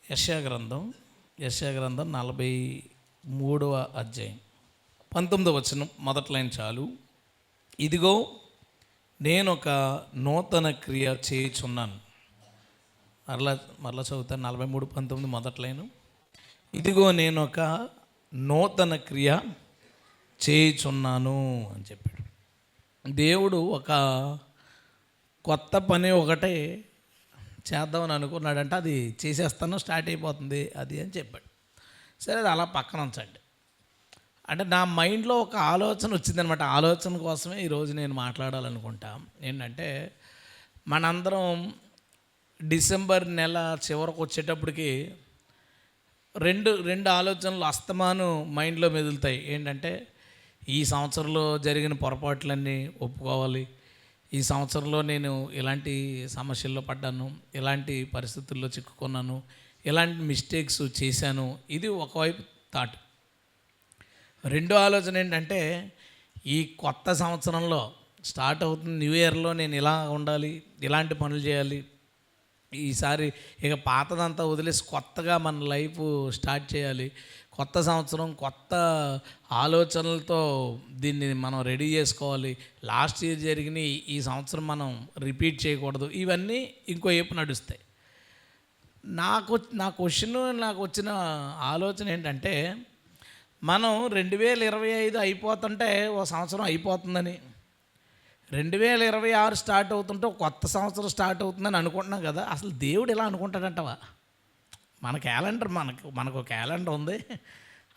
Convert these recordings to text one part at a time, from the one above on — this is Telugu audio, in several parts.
యెషయా గ్రంథం 43వ అధ్యాయం 19వ వచనం మొదటి లైన్ చాలు. ఇదిగో నేను ఒక నూతన క్రియ చేయుచున్నాను. మరలా చదువుతాను. 43:19 మొదటి లైను. ఇదిగో నేను ఒక నూతన క్రియ చేయుచున్నాను అని చెప్పాడు. దేవుడు ఒక కొత్త పని ఒకటే చేద్దామని అనుకున్నాడంటే అది చేసేస్తాను, స్టార్ట్ అయిపోతుంది అది అని చెప్పాడు. సరే, అది అలా పక్కన ఉంచండి. అంటే నా మైండ్లో ఒక ఆలోచన వచ్చిందనమాట. ఆలోచన కోసమే ఈరోజు నేను మాట్లాడాలనుకుంటా. ఏంటంటే, మనందరం డిసెంబర్ నెల చివరకు వచ్చేటప్పటికి రెండు ఆలోచనలు అస్తమాను మైండ్లో మెదులుతాయి. ఏంటంటే, ఈ సంవత్సరంలో జరిగిన పొరపాట్లన్నీ ఒప్పుకోవాలి, ఈ సంవత్సరంలో నేను ఇలాంటి సమస్యల్లో పడ్డాను, ఇలాంటి పరిస్థితుల్లో చిక్కుకున్నాను, ఇలాంటి మిస్టేక్స్ చేశాను. ఇది ఒకవైపు థాట్. రెండో ఆలోచన ఏంటంటే, ఈ కొత్త సంవత్సరంలో స్టార్ట్ అవుతుంది, న్యూ ఇయర్లో నేను ఇలా ఉండాలి, ఇలాంటి పనులు చేయాలి, ఈసారి ఇక పాతదంతా వదిలేసి కొత్తగా మన లైఫ్ స్టార్ట్ చేయాలి, కొత్త సంవత్సరం కొత్త ఆలోచనలతో దీన్ని మనం రెడీ చేసుకోవాలి, లాస్ట్ ఇయర్ జరిగిన ఈ సంవత్సరం మనం రిపీట్ చేయకూడదు. ఇవన్నీ ఇంకో వైపు నడుస్తాయి. నా క్వశ్చన్, నాకు వచ్చిన ఆలోచన ఏంటంటే, మనం 2025 అయిపోతుంటే ఓ సంవత్సరం అయిపోతుందని, 2026 స్టార్ట్ అవుతుంటే కొత్త సంవత్సరం స్టార్ట్ అవుతుందని అనుకుంటున్నాం కదా. అసలు దేవుడు ఇలా అనుకుంటాడంటవా? మన క్యాలెండర్, మనకు క్యాలెండర్ ఉంది.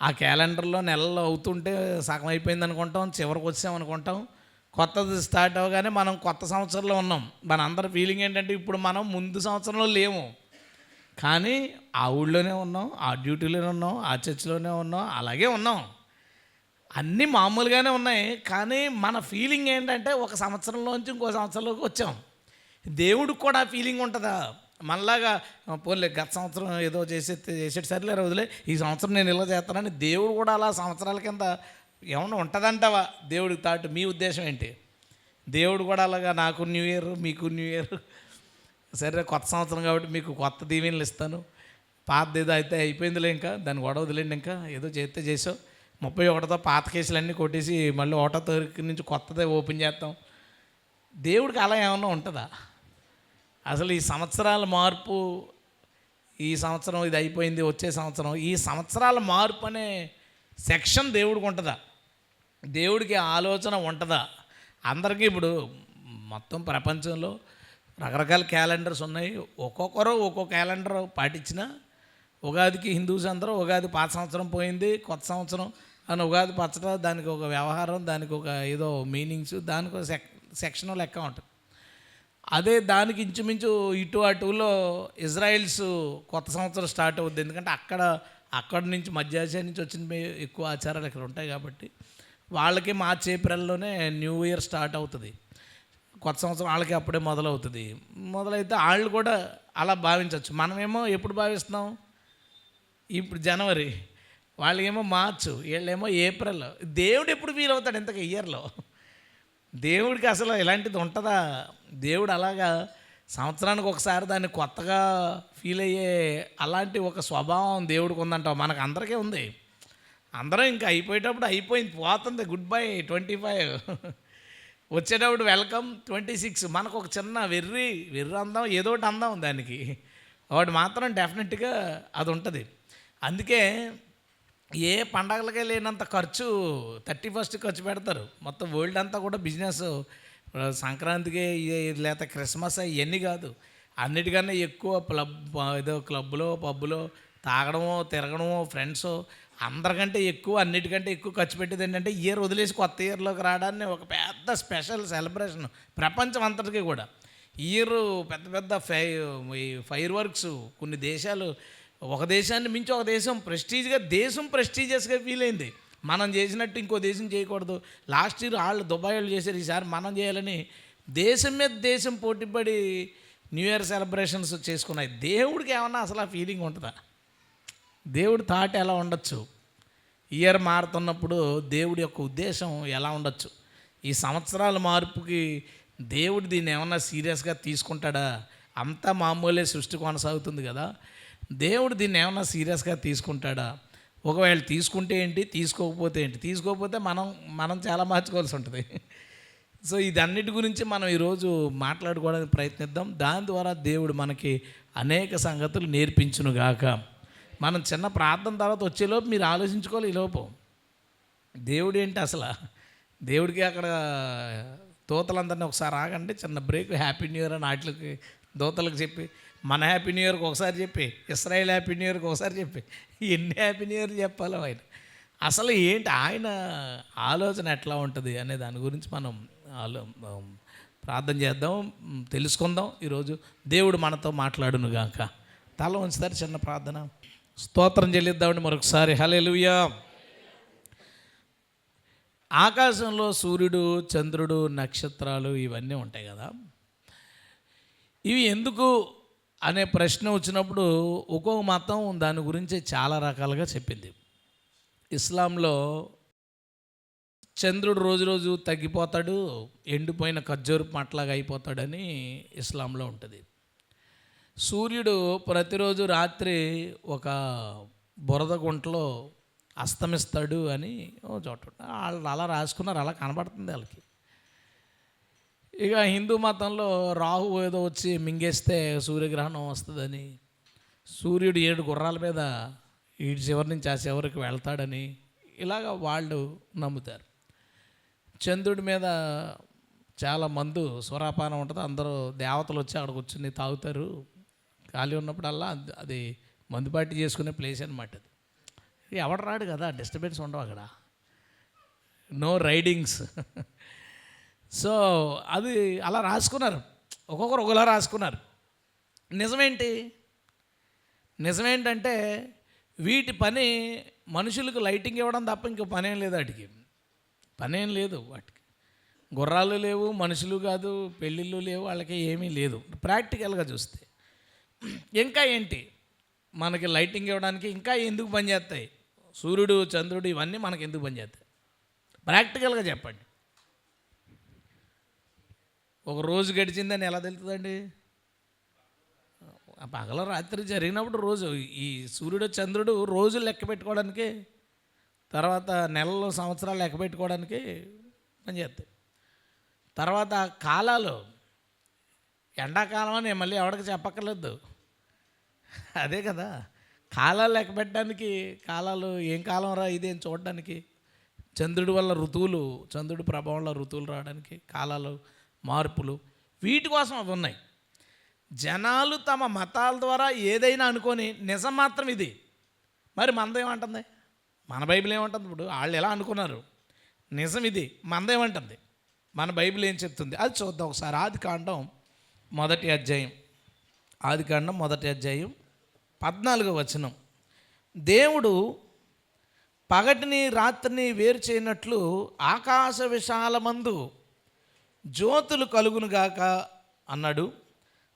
ఆ క్యాలెండర్లో నెలలు అవుతుంటే సగం అయిపోయింది అనుకుంటాం, చివరికి వచ్చామనుకుంటాం. కొత్తది స్టార్ట్ అవ్వగానే మనం కొత్త సంవత్సరంలో ఉన్నాం. మన అందరి ఫీలింగ్ ఏంటంటే, ఇప్పుడు మనం ముందు సంవత్సరంలో లేము, కానీ ఆ ఊళ్ళోనే ఉన్నాం, ఆ డ్యూటీలోనే ఉన్నాం, ఆ చర్చిలోనే ఉన్నాం, అలాగే ఉన్నాం, అన్నీ మామూలుగానే ఉన్నాయి. కానీ మన ఫీలింగ్ ఏంటంటే, ఒక సంవత్సరంలోంచి ఇంకో సంవత్సరంలోకి వచ్చాం. దేవుడికి కూడా ఆ ఫీలింగ్ ఉంటుందా? మనలాగా పోలే గత సంవత్సరం ఏదో చేసేటి సరిలే రోజులే, ఈ సంవత్సరం నేను ఇలా చేస్తానని దేవుడు కూడా అలా సంవత్సరాల కింద ఏమన్నా ఉంటుందంటావా? దేవుడికి తాటు మీ ఉద్దేశం ఏంటి? దేవుడు కూడా అలాగా నాకు న్యూ ఇయర్, మీకు న్యూ ఇయర్, సరే కొత్త సంవత్సరం కాబట్టి మీకు కొత్త దీవెనలు ఇస్తాను, పాతది ఏదో అయితే అయిపోయిందిలే, ఇంకా దాన్ని గొడవ వదిలేండి, ఇంకా ఏదో చేస్తే చేసావు, 31తో పాత కేసులన్నీ కొట్టేసి మళ్ళీ 1వ తారీఖు నుంచి కొత్తదే ఓపెన్ చేస్తాం. దేవుడికి అలా ఏమన్నా ఉంటుందా? అసలు ఈ సంవత్సరాల మార్పు, ఈ సంవత్సరం ఇది అయిపోయింది, వచ్చే సంవత్సరం, ఈ సంవత్సరాల మార్పు అనే సెక్షన్ దేవుడికి ఉంటుందా? దేవుడికి ఆలోచన ఉంటుందా? అందరికీ ఇప్పుడు మొత్తం ప్రపంచంలో రకరకాల క్యాలెండర్స్ ఉన్నాయి. ఒక్కొక్కరు ఒక్కో క్యాలెండర్ పాటించిన, ఉగాదికి హిందూస్ అందరూ ఉగాది పాత సంవత్సరం పోయింది, కొత్త సంవత్సరం అని ఉగాది పచ్చట, దానికి ఒక వ్యవహారం, దానికి ఒక ఏదో మీనింగ్స్, దానికి ఒక సెక్షన్ లెక్క ఉంటుంది. అదే దానికి ఇంచుమించు ఇటు అటులో ఇజ్రాయిల్స్ కొత్త సంవత్సరం స్టార్ట్ అవుద్ది. ఎందుకంటే అక్కడ నుంచి మధ్యాసియా నుంచి వచ్చిన ఎక్కువ ఆచారాలు ఇక్కడ ఉంటాయి కాబట్టి వాళ్ళకి మార్చి ఏప్రిల్లోనే న్యూ ఇయర్ స్టార్ట్ అవుతుంది. కొత్త సంవత్సరం వాళ్ళకి అప్పుడే మొదలవుతుంది. మొదలైతే వాళ్ళు కూడా అలా భావించవచ్చు. మనమేమో ఎప్పుడు భావిస్తున్నాం? ఇప్పుడు జనవరి, వాళ్ళకేమో మార్చు, వీళ్ళేమో ఏప్రిల్. దేవుడు ఎప్పుడు ఫీల్ అవుతాడు ఇంతకు ఇయర్లో? దేవుడికి అసలు ఇలాంటిది ఉంటుందా? దేవుడు అలాగా సంవత్సరానికి ఒకసారి దాన్ని కొత్తగా ఫీల్ అయ్యే అలాంటి ఒక స్వభావం దేవుడికి ఉందంటావు. మనకు అందరికీ ఉంది. అందరం ఇంకా అయిపోయేటప్పుడు అయిపోయింది, పోతుంది, గుడ్ బై 25, వచ్చేటప్పుడు వెల్కమ్ 26. మనకు ఒక చిన్న వెర్రి అందం, ఏదో ఒకటి అందం దానికి, ఒకటి మాత్రం డెఫినెట్గా అది ఉంటుంది. అందుకే ఏ పండగలకే లేనంత ఖర్చు 31st ఖర్చు పెడతారు. మొత్తం వరల్డ్ అంతా కూడా బిజినెస్. సంక్రాంతికి లేకపోతే క్రిస్మస్ ఇవన్నీ కాదు, అన్నిటికన్నా ఎక్కువ ఏదో క్లబ్లో పబ్బులో తాగడమో తిరగడమో ఫ్రెండ్స్, అందరికంటే ఎక్కువ అన్నిటికంటే ఎక్కువ ఖర్చు పెట్టేది ఏంటంటే, ఇయర్ వదిలేసి కొత్త ఇయర్లోకి రావడాన్ని ఒక పెద్ద స్పెషల్ సెలబ్రేషన్ ప్రపంచం అంతటికీ కూడా. ఇయర్ పెద్ద పెద్ద ఫైర్ వర్క్స్, కొన్ని దేశాలు, ఒక దేశాన్ని మించి ఒక దేశం ప్రెస్టీజియస్గా ఫీల్ అయింది. మనం చేసినట్టు ఇంకో దేశం చేయకూడదు. లాస్ట్ ఇయర్ వాళ్ళు దుబాయ్ వాళ్ళు చేశారు, ఈసారి మనం చేయాలని దేశం మీద దేశం పోటీపడి న్యూ ఇయర్ సెలబ్రేషన్స్ చేసుకున్నాయి. దేవుడికి ఏమన్నా అసలు ఆ ఫీలింగ్ ఉంటుందా? దేవుడి థాట్ ఎలా ఉండొచ్చు? ఇయర్ మారుతున్నప్పుడు దేవుడి యొక్క ఉద్దేశం ఎలా ఉండొచ్చు? ఈ సంవత్సరాల మార్పుకి దేవుడు దీన్ని ఏమన్నా సీరియస్గా తీసుకుంటాడా? అంతా మామూలే, సృష్టి కొనసాగుతుంది కదా. దేవుడు దీన్ని ఏమన్నా సీరియస్గా తీసుకుంటాడా? ఒకవేళ తీసుకుంటే ఏంటి, తీసుకోకపోతే ఏంటి? తీసుకోకపోతే మనం చాలా మార్చుకోవాల్సి ఉంటుంది. సో ఇదన్నిటి గురించి మనం ఈరోజు మాట్లాడుకోవడానికి ప్రయత్నిద్దాం. దాని ద్వారా దేవుడు మనకి అనేక సంగతులు నేర్పించునుగాక. మనం చిన్న ప్రార్థన తర్వాత వచ్చేలోపు మీరు ఆలోచించుకోవాలి. ఈలోపు దేవుడు ఏంటి అసలు, దేవుడికి అక్కడ దూతలందరినీ ఒకసారి ఆగండి, చిన్న బ్రేక్, హ్యాపీ న్యూ ఇయర్ అని వాటికి దూతలకు చెప్పి, మన హ్యాపీ న్యూ ఇయర్కి ఒకసారి చెప్పి, ఇస్రాయేల్ హ్యాపీ న్యూ ఇయర్కి ఒకసారి చెప్పి, ఎన్ని హ్యాపీ న్యూ ఇయర్ చెప్పాలో ఆయన అసలు ఏంటి, ఆయన ఆలోచన ఎట్లా ఉంటుంది అనే దాని గురించి మనం ప్రార్థన చేద్దాం, తెలుసుకుందాం. ఈరోజు దేవుడు మనతో మాట్లాడునుగాక. తల ఉంచుతారు, చిన్న ప్రార్థన, స్తోత్రం చెల్లిద్దామండి మరొకసారి. హల్లెలూయా. ఆకాశంలో సూర్యుడు, చంద్రుడు, నక్షత్రాలు ఇవన్నీ ఉంటాయి కదా, ఇవి ఎందుకు అనే ప్రశ్న వచ్చినప్పుడు ఒక్కొక్క మతం దాని గురించి చాలా రకాలుగా చెప్పింది. ఇస్లాంలో చంద్రుడు రోజు రోజు తగ్గిపోతాడు, ఎండిపోయిన ఖర్జూరు మట్లాగా అయిపోతాడని ఇస్లాంలో ఉంటుంది. సూర్యుడు ప్రతిరోజు రాత్రి ఒక బురద గుంటలో అస్తమిస్తాడు అని చోట వాళ్ళు అలా రాసుకున్నారు, అలా కనబడుతుంది వాళ్ళకి. ఇక హిందూ మతంలో రాహు ఏదో వచ్చి మింగేస్తే సూర్యగ్రహణం వస్తుందని, సూర్యుడు 7 గుర్రాల మీద ఈ చివరి నుంచి ఆ చివరికి వెళ్తాడని ఇలాగ వాళ్ళు నమ్ముతారు. చంద్రుడి మీద చాలా మందు స్వరాపానం ఉంటుంది, అందరూ దేవతలు వచ్చి అక్కడ కూర్చుని తాగుతారు. ఖాళీ ఉన్నప్పుడల్లా అది మందుపాటి చేసుకునే ప్లేస్ అనమాట. అది ఎవడు రాడు కదా, డిస్టర్బెన్స్ ఉండవు అక్కడ, నో రైడింగ్స్. సో అది అలా రాసుకున్నారు, ఒక్కొక్కరు ఒకలా రాసుకున్నారు. నిజమేంటంటే వీటి పని మనుషులకు లైటింగ్ ఇవ్వడం తప్ప ఇంకో పనేం లేదు, వాటికి పనేం లేదు. వాటికి గుర్రాలు లేవు, మనుషులు కాదు, పెళ్ళిళ్ళు లేవు, వాళ్ళకి ఏమీ లేదు ప్రాక్టికల్గా చూస్తే. ఇంకా ఏంటి మనకి లైటింగ్ ఇవ్వడానికి ఇంకా ఎందుకు పనిచేస్తాయి? సూర్యుడు, చంద్రుడు ఇవన్నీ మనకి ఎందుకు పనిచేస్తాయి? ప్రాక్టికల్గా చెప్పండి. ఒక రోజు గడిచిందని ఎలా తెలుస్తుందండి? పగల రాత్రి జరిగినప్పుడు రోజు, ఈ సూర్యుడు చంద్రుడు రోజులు లెక్క పెట్టుకోవడానికి, తర్వాత నెలలు సంవత్సరాలు లెక్క పెట్టుకోవడానికి పనిచేస్తాయి. తర్వాత కాలాలు, ఎండాకాలం అని మళ్ళీ ఎవరికి చెప్పక్కర్లేదు, అదే కదా. కాలాలు లెక్క పెట్టడానికి, కాలాలు ఏం కాలం రా ఇదేం చూడడానికి, చంద్రుడి వల్ల ఋతువులు, చంద్రుడి ప్రభావంలో ఋతువులు రావడానికి, కాలాలు మార్పులు, వీటి కోసం అవి ఉన్నాయి. జనాలు తమ మతాల ద్వారా ఏదైనా అనుకొని నిజం మాత్రం ఇది. మరి మనదేమంటుంది? మన బైబిల్ ఏమంటుంది? ఇప్పుడు వాళ్ళు ఎలా అనుకున్నారు, నిజం ఇది, మనదేమంటుంది? మన బైబిల్ ఏం చెప్తుంది అది చూద్దాం ఒకసారి. ఆదికాండం మొదటి అధ్యాయం 14వ వచనం. దేవుడు పగటిని రాత్రిని వేరు చేయనట్లు ఆకాశ విశాలమందు జ్యోతులు కలుగునుగాక అన్నాడు.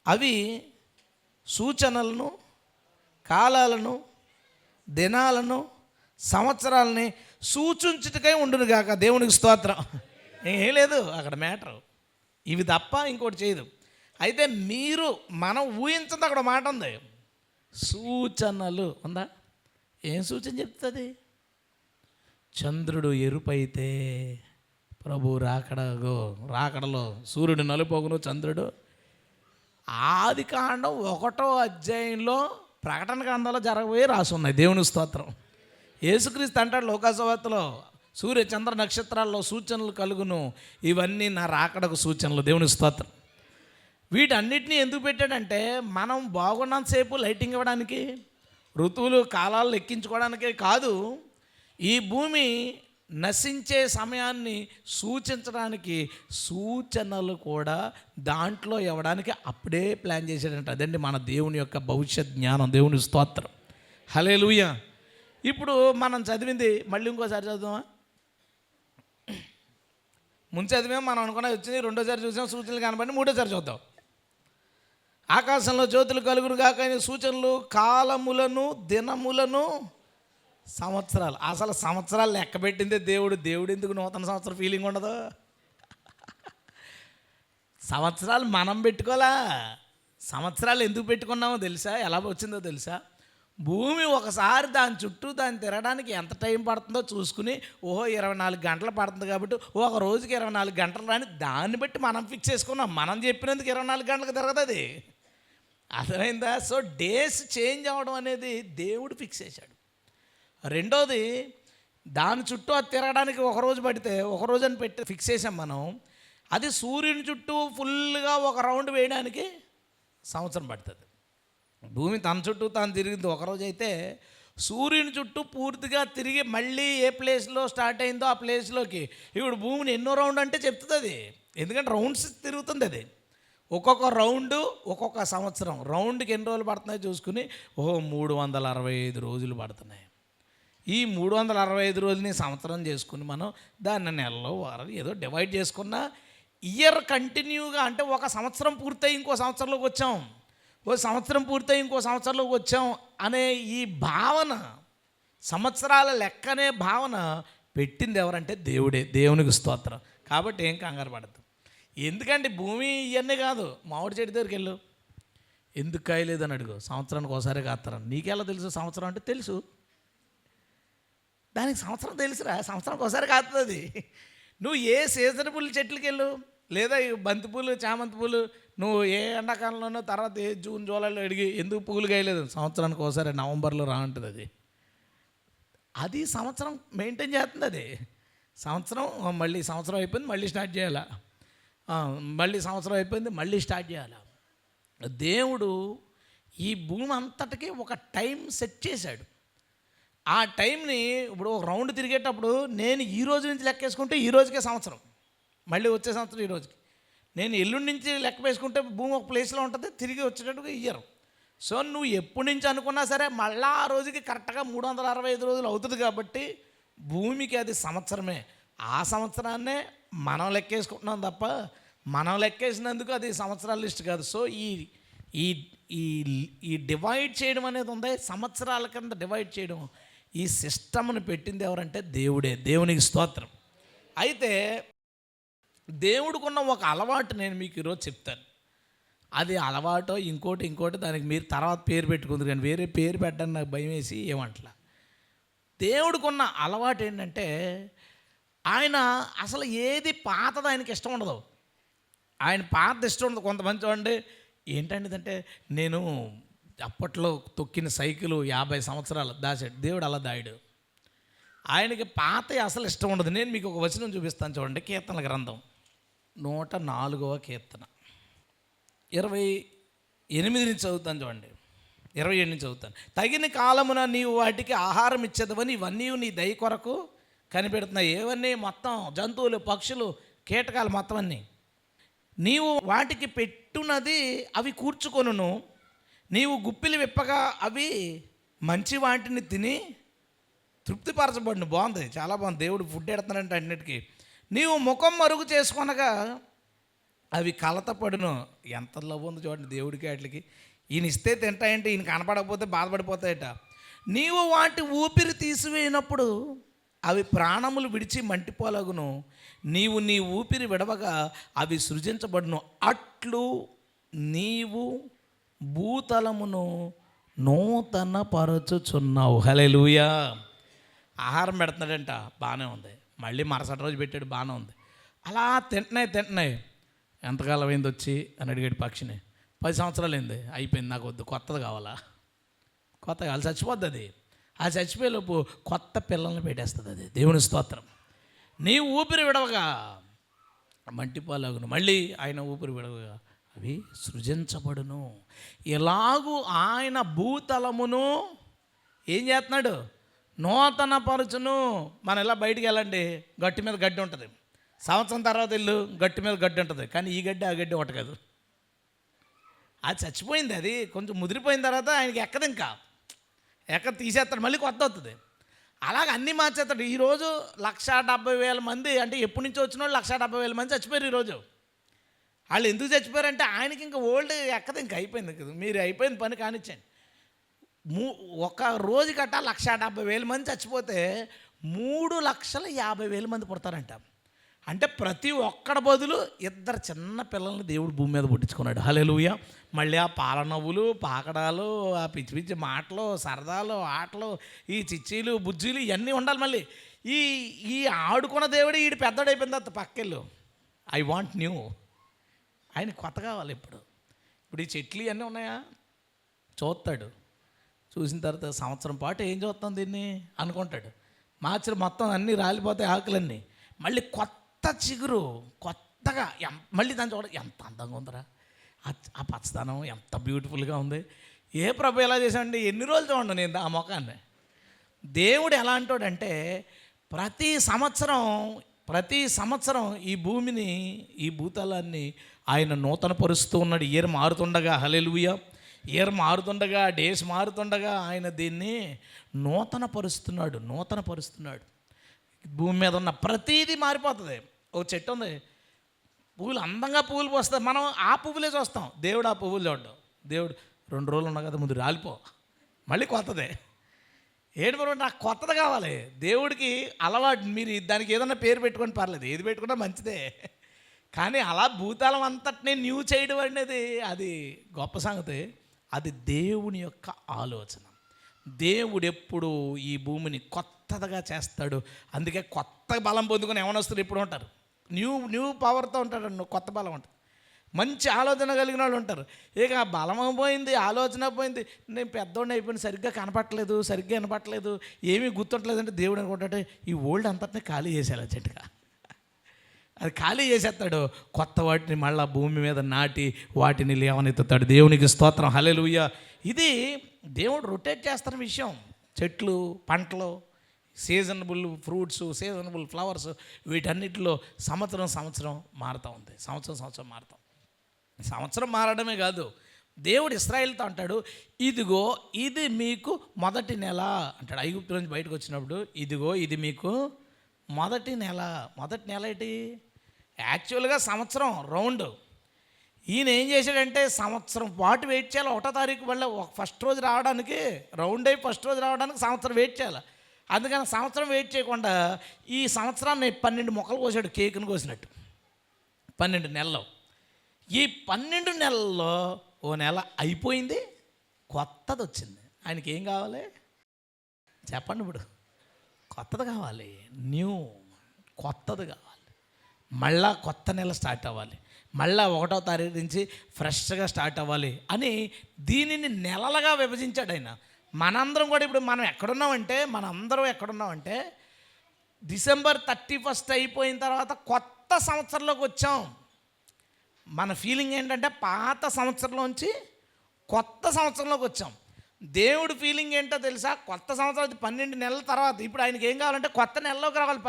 అవి సూచనలను, కాలాలను, దినాలను, సంవత్సరాలని సూచించుటకై ఉండునుగాక. దేవునికి స్తోత్రం. ఏం లేదు అక్కడ మ్యాటర్, ఇవి తప్ప ఇంకోటి చేయదు. అయితే మనం ఊహించదు, అక్కడ మాట ఉంది, సూచనలు ఉందా? ఏం సూచన చెప్తుంది? చంద్రుడు ఎరుపైతే ప్రభు రాకడలో సూర్యుడు నలుపోగును, చంద్రుడు. ఆదికాండం 1వ అధ్యాయంలో ప్రకటన గ్రంథంలో జరగబోయే రాసి ఉన్నాయి. దేవుని స్తోత్రం. యేసుక్రీస్తు అంటాడు లోకాసువార్తలో, సూర్య చంద్ర నక్షత్రాల్లో సూచనలు కలుగును, ఇవన్నీ నా రాకడకు సూచనలు. దేవుని స్తోత్రం. వీటన్నిటినీ ఎందుకు పెట్టాడంటే మనం బాగున్నంతసేపు లైటింగ్ ఇవ్వడానికి, ఋతువులు కాలాలు లెక్కించుకోవడానికే కాదు, ఈ భూమి నశించే సమయాన్ని సూచించడానికి సూచనలు కూడా దాంట్లో ఇవ్వడానికి అప్పుడే ప్లాన్ చేశాడంట. అదండి మన దేవుని యొక్క భవిష్యత్ జ్ఞానం. దేవుని స్తోత్రం. హల్లెలూయా. ఇప్పుడు మనం చదివింది మళ్ళీ ఇంకోసారి చదువుదామా? ముందు చదివాం, మనం అనుకున్నది వచ్చింది, రెండోసారి చూసాం, సూచనలు కనబడి మూడోసారి చూద్దాం. ఆకాశంలో జ్యోతులు కలుగును గాక సూచనలు, కాలములను, దినములను, సంవత్సరాలు. అసలు సంవత్సరాలు లెక్క పెట్టిందే దేవుడు. ఎందుకు నూతన సంవత్సరం ఫీలింగ్ ఉండదు? సంవత్సరాలు మనం పెట్టుకోవాలా? సంవత్సరాలు ఎందుకు పెట్టుకున్నామో తెలుసా? ఎలా వచ్చిందో తెలుసా? భూమి ఒకసారి దాని చుట్టూ దాన్ని తిరగడానికి ఎంత టైం పడుతుందో చూసుకుని, ఓహో 24 గంటలు పడుతుంది కాబట్టి ఒక రోజుకి 24 గంటలు రాని దాన్ని బట్టి మనం ఫిక్స్ చేసుకున్నాం. మనం చెప్పినందుకు 24 గంటలకు తిరగదు అది. అర్థమైందా? సో డేస్ చేంజ్ అవ్వడం అనేది దేవుడు ఫిక్స్ చేశాడు. రెండోది, దాని చుట్టూ అది తిరగడానికి ఒక రోజు పడితే ఒక రోజు అని పెట్టి ఫిక్స్ చేసాం మనం. అది సూర్యుని చుట్టూ ఫుల్గా ఒక రౌండ్ వేయడానికి సంవత్సరం పడుతుంది. భూమి తన చుట్టూ తాను తిరిగింది ఒకరోజు అయితే, సూర్యుని చుట్టూ పూర్తిగా తిరిగి మళ్ళీ ఏ ప్లేస్లో స్టార్ట్ అయిందో ఆ ప్లేస్లోకి ఇప్పుడు భూమిని ఎన్నో రౌండ్ అంటే చెప్తుంది అది. ఎందుకంటే రౌండ్స్ తిరుగుతుంది అది. ఒక్కొక్క రౌండు ఒక్కొక్క సంవత్సరం. రౌండ్కి ఎన్ని రోజులు పడుతున్నాయో చూసుకుని, ఓహో 365 రోజులు పడుతున్నాయి. ఈ 365 రోజులని సంవత్సరం చేసుకుని మనం దాన్ని నెలలో వారాలు ఏదో డివైడ్ చేసుకున్న ఇయర్ కంటిన్యూగా, అంటే ఒక సంవత్సరం పూర్తయి ఇంకో సంవత్సరంలోకి వచ్చాం, ఓ సంవత్సరం పూర్తయి ఇంకో సంవత్సరంలోకి వచ్చాం అనే ఈ భావన, సంవత్సరాల లెక్కనే భావన పెట్టింది ఎవరంటే దేవుడే. దేవునికి స్తోత్రం. కాబట్టి ఏం కంగారు పడద్దు. ఎందుకంటే భూమి ఇవన్నీ కాదు. మామిడి చెట్టు దగ్గరికి వెళ్ళు, ఎందుకు కాయలేదని అడుగు, సంవత్సరానికి ఒకసారి కాస్తారని. నీకెలా తెలుసు? సంవత్సరం అంటే తెలుసు, దానికి సంవత్సరం తెలుసురా, సంవత్సరానికి ఒకసారి కాస్తుంది. నువ్వు ఏ సీజనబుల్ చెట్లకి వెళ్ళు, లేదా బంతిపూలు, చామంతి పూలు, నువ్వు ఏ ఎండాకాలంలోనో తర్వాత ఏ జూన్ జూలైలో అడిగి ఎందుకు పూలు కాయలేదు, సంవత్సరానికి ఒకసారి నవంబర్లో రా ఉంటుంది అది. అది సంవత్సరం మెయింటైన్ చేస్తుంది అది. సంవత్సరం మళ్ళీ సంవత్సరం అయిపోయింది మళ్ళీ స్టార్ట్ చేయాలా, మళ్ళీ సంవత్సరం అయిపోయింది మళ్ళీ స్టార్ట్ చేయాలా. దేవుడు ఈ భూమి అంతటికి ఒక టైం సెట్ చేశాడు. ఆ టైంని ఇప్పుడు ఒక రౌండ్ తిరిగేటప్పుడు నేను ఈ రోజు నుంచి లెక్కేసుకుంటే ఈ రోజుకే సంవత్సరం, మళ్ళీ వచ్చే సంవత్సరం ఈ రోజుకి. నేను ఎల్లుండి నుంచి లెక్క వేసుకుంటే భూమి ఒక ప్లేస్లో ఉంటుంది, తిరిగి వచ్చేటట్టుగా ఇయ్యరు. సో నువ్వు ఎప్పటి నుంచి అనుకున్నా సరే మళ్ళీ ఆ రోజుకి కరెక్ట్గా 365 రోజులు అవుతుంది. కాబట్టి భూమికి అది సంవత్సరమే. ఆ సంవత్సరాన్నే మనం లెక్కేసుకుంటున్నాం తప్ప మనం లెక్కేసినందుకు అది సంవత్సరాల లిస్ట్ కాదు. సో ఈ ఈ ఈ డివైడ్ చేయడం అనేది ఉంది, సంవత్సరాల కింద డివైడ్ చేయడం, ఈ సిస్టమ్ని పెట్టింది ఎవరంటే దేవుడే. దేవునికి స్తోత్రం. అయితే దేవుడికున్న ఒక అలవాటు నేను మీకు ఈరోజు చెప్తాను. అది అలవాటో ఇంకోటి దానికి మీరు తర్వాత పేరు పెట్టుకుంది, కానీ వేరే పేరు పెట్టడానికి నాకు భయం వేసి ఏమంటలా. దేవుడికున్న అలవాటు ఏంటంటే ఆయన అసలు ఏది పాతది ఆయనకి ఇష్టం ఉండదు. ఆయన పాత ఇష్టం ఉండదు. కొంతమంది చూడండి, ఏంటంటే నేను అప్పట్లో తొక్కిన సైకిల్ 50 సంవత్సరాలు దాచాడు. దేవుడు అలా దాయడు. ఆయనకి పాత అసలు ఇష్టం ఉండదు. నేను మీకు ఒక వచనం చూపిస్తాను చూడండి. కీర్తనల గ్రంథం 104వ కీర్తన 28 నుంచి చదువుతాను చూడండి. 27 నుంచి చదువుతాను. తగిన కాలమున నీవు వాటికి ఆహారం ఇచ్చేదవని ఇవన్నీ నీ దయ కొరకు కనిపెడుతున్నాయి. ఏవన్నీ? మొత్తం జంతువులు, పక్షులు, కీటకాలు మొత్తం అన్నీ. నీవు వాటికి పెట్టున్నది అవి కూర్చుకొనును, నీవు గుప్పిలి విప్పగా అవి మంచి వాటిని తిని తృప్తిపరచబడిన. బాగుంది, చాలా బాగుంది. దేవుడు ఫుడ్ ఎడుతున్నాడంటే అన్నిటికీ. నీవు ముఖం మరుగు చేసుకొనగా అవి కలతపడును. ఎంత లవ్ ఉంది చూడండి దేవుడికి. వాటికి ఈయన ఇస్తే తింటాయంటే ఈయన కనపడకపోతే బాధపడిపోతాయట. నీవు వాటి ఊపిరి తీసివేయినప్పుడు అవి ప్రాణములు విడిచి మంటిపోలగును, నీవు నీ ఊపిరి విడవగా అవి సృజించబడును. అట్లు నీవు భూతలమును నూతన పరచుచున్నావు. హల్లెలూయా. ఆహారం పెడుతున్నాడంట, బాగానే ఉంది. మళ్ళీ మరుసటి రోజు పెట్టాడు, బాగానే ఉంది. అలా తింటున్నాయి. ఎంతకాలం అయింది వచ్చి అని అడిగాడు పక్షిని. 10 సంవత్సరాలు అయింది. అయిపోయింది, నాకు వద్దు, కొత్తది కావాలా. కొత్త కావాలి, చచ్చిపోద్ది అది. ఆ చచ్చిపోయేలోపు కొత్త పిల్లల్ని పెట్టేస్తుంది అది. దేవుని స్తోత్రం. నీ ఊపిరి విడవగా మంటిపోలాగును, మళ్ళీ ఆయన ఊపిరి విడవగా అవి సృజించబడును. ఎలాగూ ఆయన భూతలమును ఏం చేస్తున్నాడు? నూతన పరచును. మనం ఇలా బయటికి వెళ్ళండి, గట్టి మీద గడ్డి ఉంటుంది. సంవత్సరం తర్వాత ఇల్లు గట్టి మీద గడ్డి ఉంటుంది, కానీ ఈ గడ్డి ఆ గడ్డి ఒకటి కాదు. అది చచ్చిపోయింది. అది కొంచెం ముదిరిపోయిన తర్వాత ఆయనకి ఎక్కదు, ఇంకా తీసేస్తాడు, మళ్ళీ కొత్త అవుతుంది. అలాగ అన్నీ మార్చేస్తాడు. ఈరోజు 170,000 మంది, అంటే ఎప్పటి నుంచి వచ్చిన వాళ్ళు 170,000 మంది చచ్చిపోయారు ఈరోజు. వాళ్ళు ఎందుకు చచ్చిపోయారంటే ఆయనకి ఇంకా ఓల్డ్ ఎక్కదు, ఇంకా అయిపోయింది కదా. మీరు అయిపోయింది పని కానిచ్చండి. ఒక రోజు గట్ట 170,000 మంది చచ్చిపోతే 3,50,000 మంది పుడతారంట. అంటే ప్రతి ఒక్కడ బదులు ఇద్దరు చిన్న పిల్లల్ని దేవుడు భూమి మీద పుట్టించుకున్నాడు. హల్లెలూయా. మళ్ళీ ఆ పాలనవ్వులు, పాకడాలు, ఆ పిచ్చి పిచ్చి మాటలు, సరదాలు, ఆటలు, ఈ చిచ్చీలు, బుజ్జీలు ఇవన్నీ ఉండాలి. మళ్ళీ ఈ ఈ ఆడుకున్న దేవుడు ఈడు పెద్దడైపోయిన తర్వాత పక్కెళ్ళు ఐ వాంట్ న్యూ. ఆయన కొత్త కావాలి. ఇప్పుడు ఈ చెట్లు ఇవన్నీ ఉన్నాయా చూస్తాడు. చూసిన తర్వాత సంవత్సరం పాటు ఏం చూస్తాం దీన్ని అనుకుంటాడు. మార్చి మొత్తం అన్నీ రాలిపోతాయి ఆకులన్నీ. మళ్ళీ కొత్త చిగురు కొత్తగా మళ్ళీ దాన్ని చూడ ఎంత అందంగా ఉందిరా, ఆ పచ్చదనం ఎంత బ్యూటిఫుల్గా ఉంది. ఏ ప్రభు ఎలా చేశాడండి, ఎన్ని రోజులు చూడండి నేను ఆ మొఖాన్ని. దేవుడు ఎలా అంటాడంటే ప్రతి సంవత్సరం ఈ భూమిని, ఈ భూతలాన్ని ఆయన నూతన పరుస్తూ ఉన్నాడు. ఇయర్ మారుతుండగా, హల్లెలూయా, ఇయర్ మారుతుండగా, డేస్ మారుతుండగా ఆయన దీన్ని నూతన పరుస్తున్నాడు. భూమి మీద ఉన్న ప్రతీది మారిపోతుంది. ఒక చెట్టు ఉంది, పువ్వులు అందంగా పువ్వులు పోస్తాయి, మనం ఆ పువ్వులే చూస్తాం, దేవుడు ఆ పువ్వులు చూడడం. దేవుడు 2 రోజులు ఉన్నా కదా ముందు రాలిపో, మళ్ళీ కొత్తదే. ఏంటి నాకు కొత్తది కావాలి. దేవుడికి అలవాటు. మీరు దానికి ఏదన్నా పేరు పెట్టుకొని పర్లేదు, ఏది పెట్టుకున్నా మంచిదే. కానీ అలా భూతాలం అంతటినీ న్యూ చేయడం అనేది అది గొప్ప సంగతి. అది దేవుని యొక్క ఆలోచన. దేవుడు ఎప్పుడు ఈ భూమిని కొత్తగా చేస్తాడు. అందుకే కొత్త బలం పొందుకొని యవనస్తులు ఇప్పుడు ఉంటారు, న్యూ పవర్తో ఉంటాడు, కొత్త బలం ఉంటుంది. మంచి ఆలోచన కలిగిన వాళ్ళు ఉంటారు. ఇక బలం పోయింది, ఆలోచన పోయింది, నేను పెద్దోడిని అయిపోయింది, సరిగ్గా కనపట్లేదు, ఏమీ గుర్తుంటలేదు అంటే దేవుడు అనుకుంటాడు ఈ ఓల్డ్ అంతటినీ ఖాళీ చేసేయాలి అర్జెంటుగా. అది ఖాళీ చేసేస్తాడు. కొత్త వాటిని మళ్ళీ భూమి మీద నాటి వాటిని లేవనెత్తుతాడు. దేవునికి స్తోత్రం, హల్లెలూయా. ఇది దేవుడు రొటేట్ చేస్తున్న విషయం. చెట్లు, పంటలు, సీజనబుల్ ఫ్రూట్స్, సీజనబుల్ ఫ్లవర్స్, వీటన్నిటిలో సంవత్సరం మారుతూ ఉంది. సంవత్సరం మారుతాం. సంవత్సరం మారడమే కాదు, దేవుడు ఇశ్రాయేలుతో అంటాడు ఇదిగో ఇది మీకు మొదటి నెల అంటాడు. ఐగుప్తు నుంచి బయటకు వచ్చినప్పుడు ఇదిగో ఇది మీకు మొదటి నెల ఏంటి? యాక్చువల్గా సంవత్సరం రౌండ్. ఈయన ఏం చేశాడంటే సంవత్సరం పాటు వెయిట్ చేయాలి. 1వ తారీఖు మళ్ళీ ఫస్ట్ రోజు రావడానికి, రౌండ్ అయి ఫస్ట్ రోజు రావడానికి సంవత్సరం వెయిట్ చేయాలి. అందుకని సంవత్సరం వెయిట్ చేయకుండా ఈ సంవత్సరాన్ని 12 మొక్కలు కోసాడు, కేకును కోసినట్టు. 12 నెలలు. ఈ 12 నెలల్లో ఓ నెల అయిపోయింది, కొత్తది వచ్చింది. ఆయనకి ఏం కావాలి చెప్పండి? ఇప్పుడు కొత్తది కావాలి, కొత్తది కావాలి. మళ్ళా కొత్త నెల స్టార్ట్ అవ్వాలి, మళ్ళా 1వ తారీఖు నుంచి ఫ్రెష్గా స్టార్ట్ అవ్వాలి అని దీనిని నెలలుగా విభజించాడు ఆయన. మనందరం కూడా ఇప్పుడు మనం ఎక్కడున్నామంటే డిసెంబర్ 31 అయిపోయిన తర్వాత కొత్త సంవత్సరంలోకి వచ్చాం. మన ఫీలింగ్ ఏంటంటే పాత సంవత్సరంలోంచి కొత్త సంవత్సరంలోకి వచ్చాం. దేవుడు ఫీలింగ్ ఏంటో తెలుసా? కొత్త సంవత్సరం 12 నెలల తర్వాత ఇప్పుడు ఆయనకి ఏం కావాలంటే కొత్త నెలలోకి రావాలి.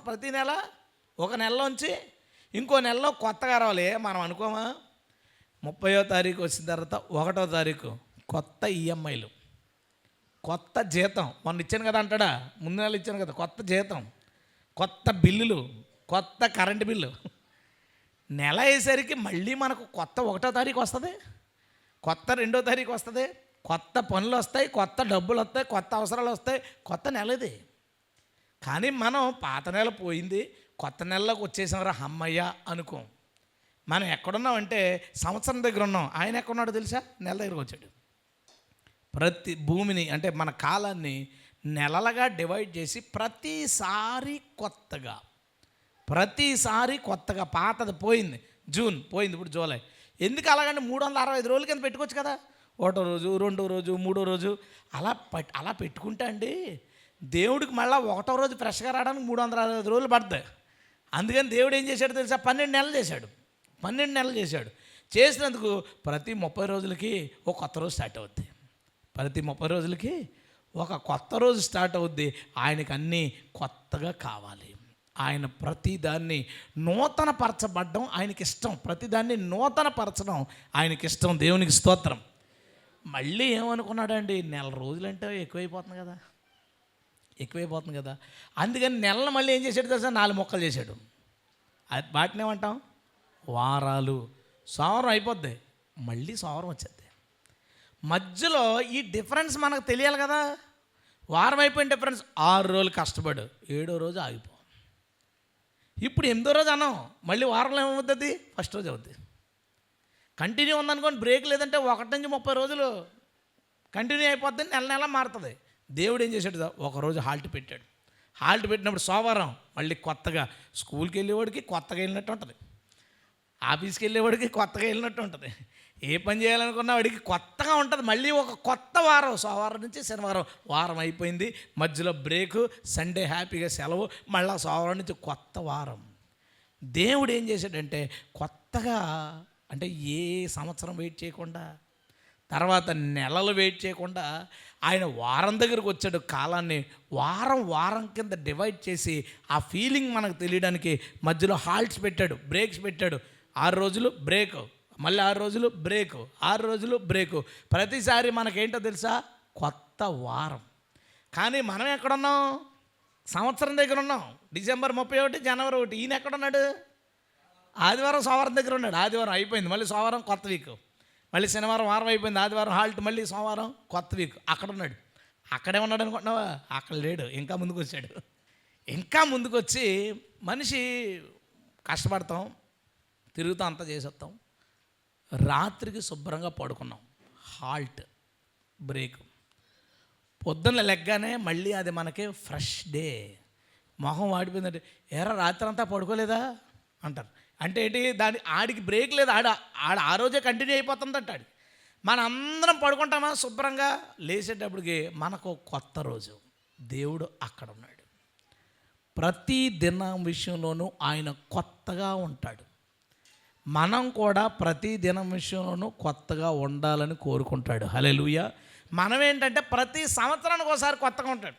ప్రతి నెల ఒక నెలలోంచి ఇంకో నెలలో కొత్తగా రావాలి. మనం అనుకోమా? 30వ తారీఖు వచ్చిన తర్వాత 1వ తారీఖు కొత్త ఈఎంఐలు, కొత్త జీతం. మొన్న ఇచ్చాను కదా అంటాడా, ముందు నెల ఇచ్చాను కదా, కొత్త జీతం, కొత్త బిల్లులు, కొత్త కరెంటు బిల్లు. నెల అయ్యేసరికి మళ్ళీ మనకు కొత్త 1వ తారీఖు వస్తుంది, కొత్త 2వ తారీఖు వస్తుంది, కొత్త పనులు వస్తాయి, కొత్త డబ్బులు వస్తాయి, కొత్త అవసరాలు వస్తాయి. కొత్త నెల ఇది. కానీ మనం పాత నెల పోయింది, కొత్త నెలలోకి వచ్చేసారా అమ్మయ్య అనుకోం. మనం ఎక్కడున్నామంటే సంవత్సరం దగ్గర ఉన్నాం. ఆయన ఎక్కడున్నాడో తెలుసా? నెల దగ్గరకు వచ్చాడు. ప్రతి భూమిని అంటే మన కాలాన్ని నెలలుగా డివైడ్ చేసి ప్రతిసారి కొత్తగా పాతది పోయింది, జూన్ పోయింది, ఇప్పుడు జూలై. ఎందుకు అలాగంటే 365 రోజుల కింద పెట్టుకోవచ్చు కదా. 1వ రోజు, 2వ రోజు, 3వ రోజు అలా పెట్టుకుంటా అండి దేవుడికి మళ్ళీ 1వ రోజు ఫ్రెష్గా రావడానికి 365 రోజులు పడతాయి. అందుకని దేవుడు ఏం చేశాడు తెలుసా? 12 నెలలు చేశాడు. చేసినందుకు ప్రతి 30 రోజులకి ఒక కొత్త రోజు స్టార్ట్ అవుద్ది. ప్రతి 30 రోజులకి ఒక కొత్త రోజు స్టార్ట్ అవుద్ది. ఆయనకు అన్నీ కొత్తగా కావాలి. ఆయన ప్రతిదాన్ని నూతన పరచబడ్డం ఆయనకి ఇష్టం. ప్రతిదాన్ని నూతన పరచడం ఆయనకి ఇష్టం. దేవునికి స్తోత్రం. మళ్ళీ ఏమనుకున్నాడండి, నెల రోజులంటే ఎక్కువైపోతుంది కదా. అందుకని నెలను మళ్ళీ ఏం చేశాడు తెలుసా? 4 మొక్కలు చేశాడు. అది వాటిని ఏమంటాం? వారాలు. సంవత్సరం అయిపోద్ది, మళ్ళీ సంవత్సరం వచ్చేది. మధ్యలో ఈ డిఫరెన్స్ మనకు తెలియాలి కదా. వారం అయిపోయిన డిఫరెన్స్ 6 రోజులు కష్టపడు, 7వ రోజు ఆగిపో. ఇప్పుడు 8వ రోజు అన్నాం, మళ్ళీ వారంలో ఏమవుతుంది? ఫస్ట్ రోజు అవుద్ది. కంటిన్యూ ఉందనుకోండి, బ్రేక్ లేదంటే 1 నుంచి 30 రోజులు కంటిన్యూ అయిపోద్ది, నెల నెల మారుతుంది. దేవుడు ఏం చేశాడు? ఒకరోజు హాల్ట్ పెట్టాడు. హాల్ట్ పెట్టినప్పుడు సోమవారం మళ్ళీ కొత్తగా స్కూల్కి వెళ్ళేవాడికి కొత్తగా వెళ్ళినట్టు ఉంటుంది, ఆఫీస్కి వెళ్ళేవాడికి కొత్తగా వెళ్ళినట్టు ఉంటుంది, ఏ పని చేయాలనుకున్న వాడికి కొత్తగా ఉంటుంది. మళ్ళీ ఒక కొత్త వారం, సోమవారం నుంచి శనివారం వారం అయిపోయింది, మధ్యలో బ్రేకు, సండే హ్యాపీగా సెలవు, మళ్ళీ సోమవారం నుంచి కొత్త వారం. దేవుడు ఏం చేశాడంటే కొత్తగా, అంటే ఏ సంవత్సరం వెయిట్ చేయకుండా, తర్వాత నెలలు వెయిట్ చేయకుండా ఆయన వారం దగ్గరకు వచ్చాడు. కాలాన్ని వారం వారం కింద డివైడ్ చేసి ఆ ఫీలింగ్ మనకు తెలియడానికి మధ్యలో హాల్ట్స్ పెట్టాడు, బ్రేక్స్ పెట్టాడు. 6 రోజులు బ్రేకు, మళ్ళీ 6 రోజులు బ్రేకు, 6 రోజులు బ్రేకు. ప్రతిసారి మనకేంటో తెలుసా? కొత్త వారం. కానీ మనం ఎక్కడున్నాం? సంవత్సరం దగ్గర ఉన్నాం. డిసెంబర్ 31, జనవరి 1. ఈయన ఎక్కడున్నాడు? ఆదివారం సోమవారం దగ్గర ఉన్నాడు. ఆదివారం అయిపోయింది, మళ్ళీ సోమవారం కొత్త వీక్, మళ్ళీ శనివారం వారం అయిపోయింది, ఆదివారం హాల్ట్, మళ్ళీ సోమవారం కొత్త వీక్. అక్కడ ఉన్నాడు. అక్కడే ఉన్నాడు అనుకుంటున్నావా? అక్కడ లేడు, ఇంకా ముందుకు వచ్చాడు. ఇంకా ముందుకు వచ్చి మనిషి కష్టపడతాం, తిరుగుతాం, అంతా చేసేస్తాం. రాత్రికి శుభ్రంగా పడుకున్నాం, హాల్ట్, బ్రేక్. పొద్దున్న లెగ్గానే మళ్ళీ అది మనకి ఫ్రెష్ డే. మొహం వాడిపోయిందంటే, ఎరా రాత్రి అంతా పడుకోలేదా అంటారు. అంటే ఏంటి? ఆడికి బ్రేక్ లేదు, ఆడ ఆ రోజే కంటిన్యూ అయిపోతుంది అంటాడు. మనం అందరం పడుకుంటామా శుభ్రంగా, లేచేటప్పటికి మనకు కొత్త రోజు. దేవుడు అక్కడ ఉన్నాడు. ప్రతి దినం విషయంలోనూ ఆయన కొత్తగా ఉంటాడు. మనం కూడా ప్రతి దినం విషయంలోనూ కొత్తగా ఉండాలని కోరుకుంటాడు. హల్లెలూయా. మనం ఏంటంటే ప్రతి సంవత్సరానికి ఒకసారి కొత్తగా ఉంటాడు.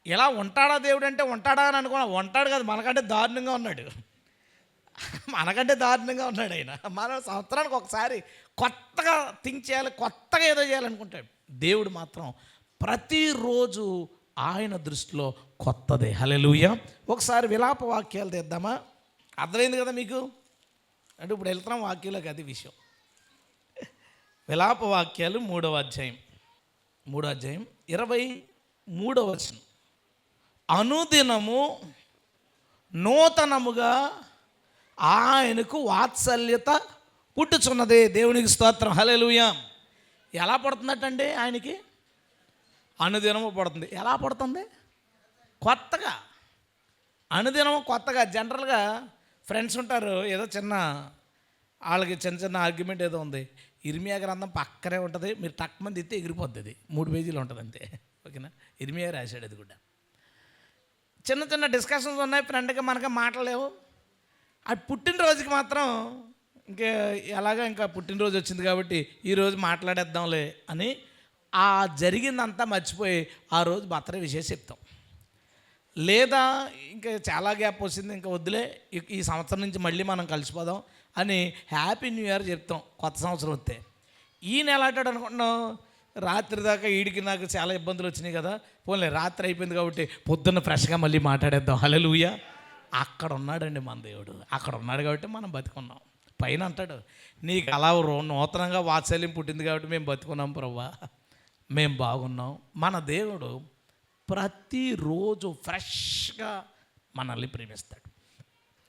ఇలా ఉంటాడా దేవుడు అంటే? ఉంటాడా అని అనుకున్నా, ఉంటాడు కాదు, మనకంటే దారుణంగా ఉన్నాడు. మనకంటే దారుణంగా ఉన్నాడు ఆయన. మన సంవత్సరానికి ఒకసారి కొత్తగా థింక్ చేయాలి, కొత్తగా ఏదో చేయాలనుకుంటాడు. దేవుడు మాత్రం ప్రతిరోజు ఆయన దృష్టిలో కొత్తదే. హల్లెలూయా. ఒకసారి విలాప వాక్యాలు తెద్దామా? అర్థమైంది కదా మీకు? అంటే ఇప్పుడు వెళ్తున్నాం వాక్యంలోకి, అది విషయం. విలాప వాక్యాలు 3వ అధ్యాయం 23వ వచనం. అనుదినము నూతనముగా ఆయనకు వాత్సల్యత పుట్టుచున్నదే. దేవునికి స్తోత్రం. హల్లెలూయా. ఎలా పడుతుందటండి ఆయనకి? అనుదినము పడుతుంది. ఎలా పడుతుంది? కొత్తగా. అనుదినము కొత్తగా. జనరల్గా ఫ్రెండ్స్ ఉంటారు, ఏదో వాళ్ళకి చిన్న ఆర్గ్యుమెంట్ ఏదో ఉంది, ఇర్మియా గ్రంథం పక్కనే ఉంటుంది, మీరు టక్మంది ఇస్తే ఎగిరిపోద్ది, అది 3 పేజీలు ఉంటుంది అంతే. ఓకేనా? ఇర్మియా రాశాడు. అది కూడా చిన్న డిస్కషన్స్ ఉన్నాయి, ఫ్రెండ్గా మనకి మాటలేవు. అది పుట్టినరోజుకి మాత్రం ఇంకా పుట్టినరోజు వచ్చింది కాబట్టి ఈరోజు మాట్లాడేద్దాంలే అని ఆ జరిగిందంతా మర్చిపోయి ఆ రోజు బర్త్డే విషయం చెప్తాం. లేదా ఇంకా చాలా గ్యాప్ వచ్చింది, ఇంకా వద్దులే, ఈ సంవత్సరం నుంచి మళ్ళీ మనం కలిసిపోదాం అని హ్యాపీ న్యూ ఇయర్ చెప్తాం కొత్త సంవత్సరం వస్తే. ఈయన ఎలా అంటాడు అనుకుంటున్నాం? రాత్రి దాకా వీడికి నాకు చాలా ఇబ్బందులు వచ్చినాయి కదా, పోలే రాత్రి అయిపోయింది కాబట్టి పొద్దున్న ఫ్రెష్గా మళ్ళీ మాట్లాడేద్దాం. హల్లెలూయా. అక్కడ ఉన్నాడండి మన దేవుడు. అక్కడ ఉన్నాడు కాబట్టి మనం బతుకున్నాం. పైన అంటాడు, నీకు అలా నూతనంగా వాత్సల్యం పుట్టింది కాబట్టి మేము బతుకున్నాం ప్రభువా, మేము బాగున్నాం. మన దేవుడు ప్రతిరోజు ఫ్రెష్గా మనల్ని ప్రేమిస్తాడు.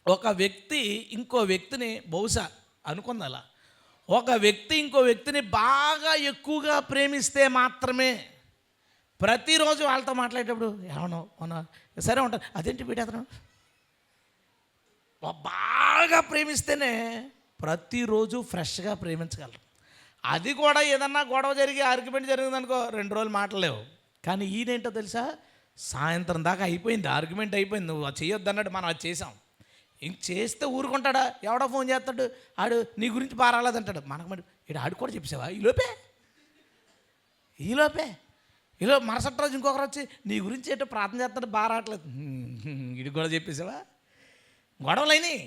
ఒక వ్యక్తి ఇంకో వ్యక్తిని, బహుశా అనుకుంది అలా, ఒక వ్యక్తి ఇంకో వ్యక్తిని బాగా ఎక్కువగా ప్రేమిస్తే మాత్రమే ప్రతిరోజు వాళ్ళతో మాట్లాడేటప్పుడు ఏమన్నా సరే ఉంటుంది, అదేంటి వీడేతను బాగా ప్రేమిస్తేనే ప్రతిరోజు ఫ్రెష్గా ప్రేమించగలరు. అది కూడా ఏదన్నా గొడవ జరిగి ఆర్గ్యుమెంట్ జరిగిందనుకో 2 రోజులు మాటలేవు. కానీ ఈయనేంటో తెలుసా? సాయంత్రం దాకా అయిపోయింది, ఆర్గ్యుమెంట్ అయిపోయింది, నువ్వు అది చేయొద్దు అన్నాడు, మనం అది చేసాం. ఇంక చేస్తే ఊరుకుంటాడా? ఎవడో ఫోన్ చేస్తాడు, ఆడు నీ గురించి బారాలేదంటాడు. మనకు మరి ఇటు ఆడు కూడా చెప్పేసావా? ఈలోపే మరుసటి రోజు ఇంకొకరు వచ్చి నీ గురించి ఏంటో ప్రార్థన చేస్తాడు, బారాట్లేదు, ఇటు కూడా చెప్పేసావా? గొడవలైనవి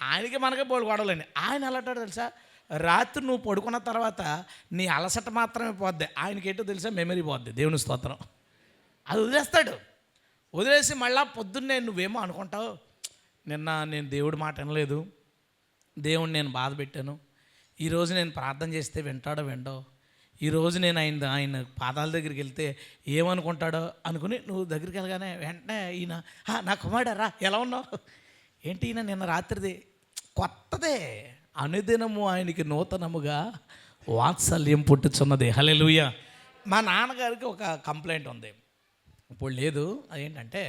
ఆయనకి మనకే బోడు గొడవలైనవి. ఆయన అలాంటాడు తెలుసా? రాత్రి నువ్వు పడుకున్న తర్వాత నీ అలసట మాత్రమే పోద్ది, ఆయనకేంటో తెలుసా? మెమరీ పోద్ది. దేవుని స్తోత్రం. అది వదిలేస్తాడు. వదిలేసి మళ్ళా పొద్దున్నే నువ్వేమో అనుకుంటావు, నిన్న నేను దేవుడి మాట వినలేదు, దేవుడిని నేను బాధ పెట్టాను, ఈరోజు నేను ప్రార్థన చేస్తే వింటాడో విండో, ఈరోజు నేను ఆయన పాదాల దగ్గరికి వెళ్తే ఏమనుకుంటాడో అనుకుని నువ్వు దగ్గరికి వెళ్ళగానే వెంటనే ఈయన నా కుమారుడా రా, ఎలా ఉన్నావు, ఏంటి ఈయన నిన్న రాత్రిది కొత్తదే, అనుదినము ఆయనకి నూతనముగా వాత్సల్యం పుట్టుచున్నది. హల్లెలూయా. మా నాన్నగారికి ఒక కంప్లైంట్ ఉంది, ఇప్పుడు లేదు. అదేంటంటే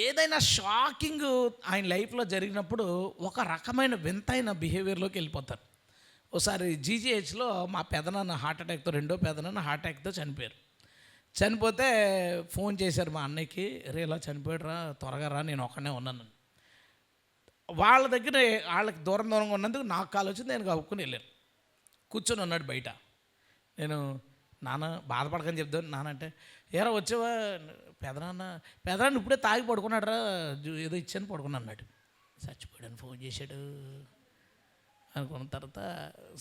ఏదైనా షాకింగ్ ఆయన లైఫ్లో జరిగినప్పుడు ఒక రకమైన వింతైన బిహేవియర్లోకి వెళ్ళిపోతారు. ఒకసారి జీజీహెచ్లో మా పెదనాన్న హార్ట్ అటాక్తో, రెండో పెదనాన్న హార్ట్ అటాక్తో చనిపోయారు. చనిపోతే ఫోన్ చేశారు మా అన్నయ్యకి, రే ఇలా చనిపోయాడు రా, త్వరగా రా, నేను ఒక్కనే ఉన్నాను. వాళ్ళ దగ్గర వాళ్ళకి దూరంగా ఉన్నందుకు నాకు కాల్ వచ్చింది, నేను కప్పుకుని వెళ్ళాను. కూర్చొని ఉన్నాడు బయట. నేను నాన్న బాధపడకని చెప్తాను. నాన్న అంటే ఏరా వచ్చావా? పెదనాన్న ఇప్పుడే తాగి పడుకున్నాడు రా, ఏదో ఇచ్చాను పడుకున్నా అన్నాడు. చచ్చిపోయాడని ఫోన్ చేశాడు అనుకున్న తర్వాత,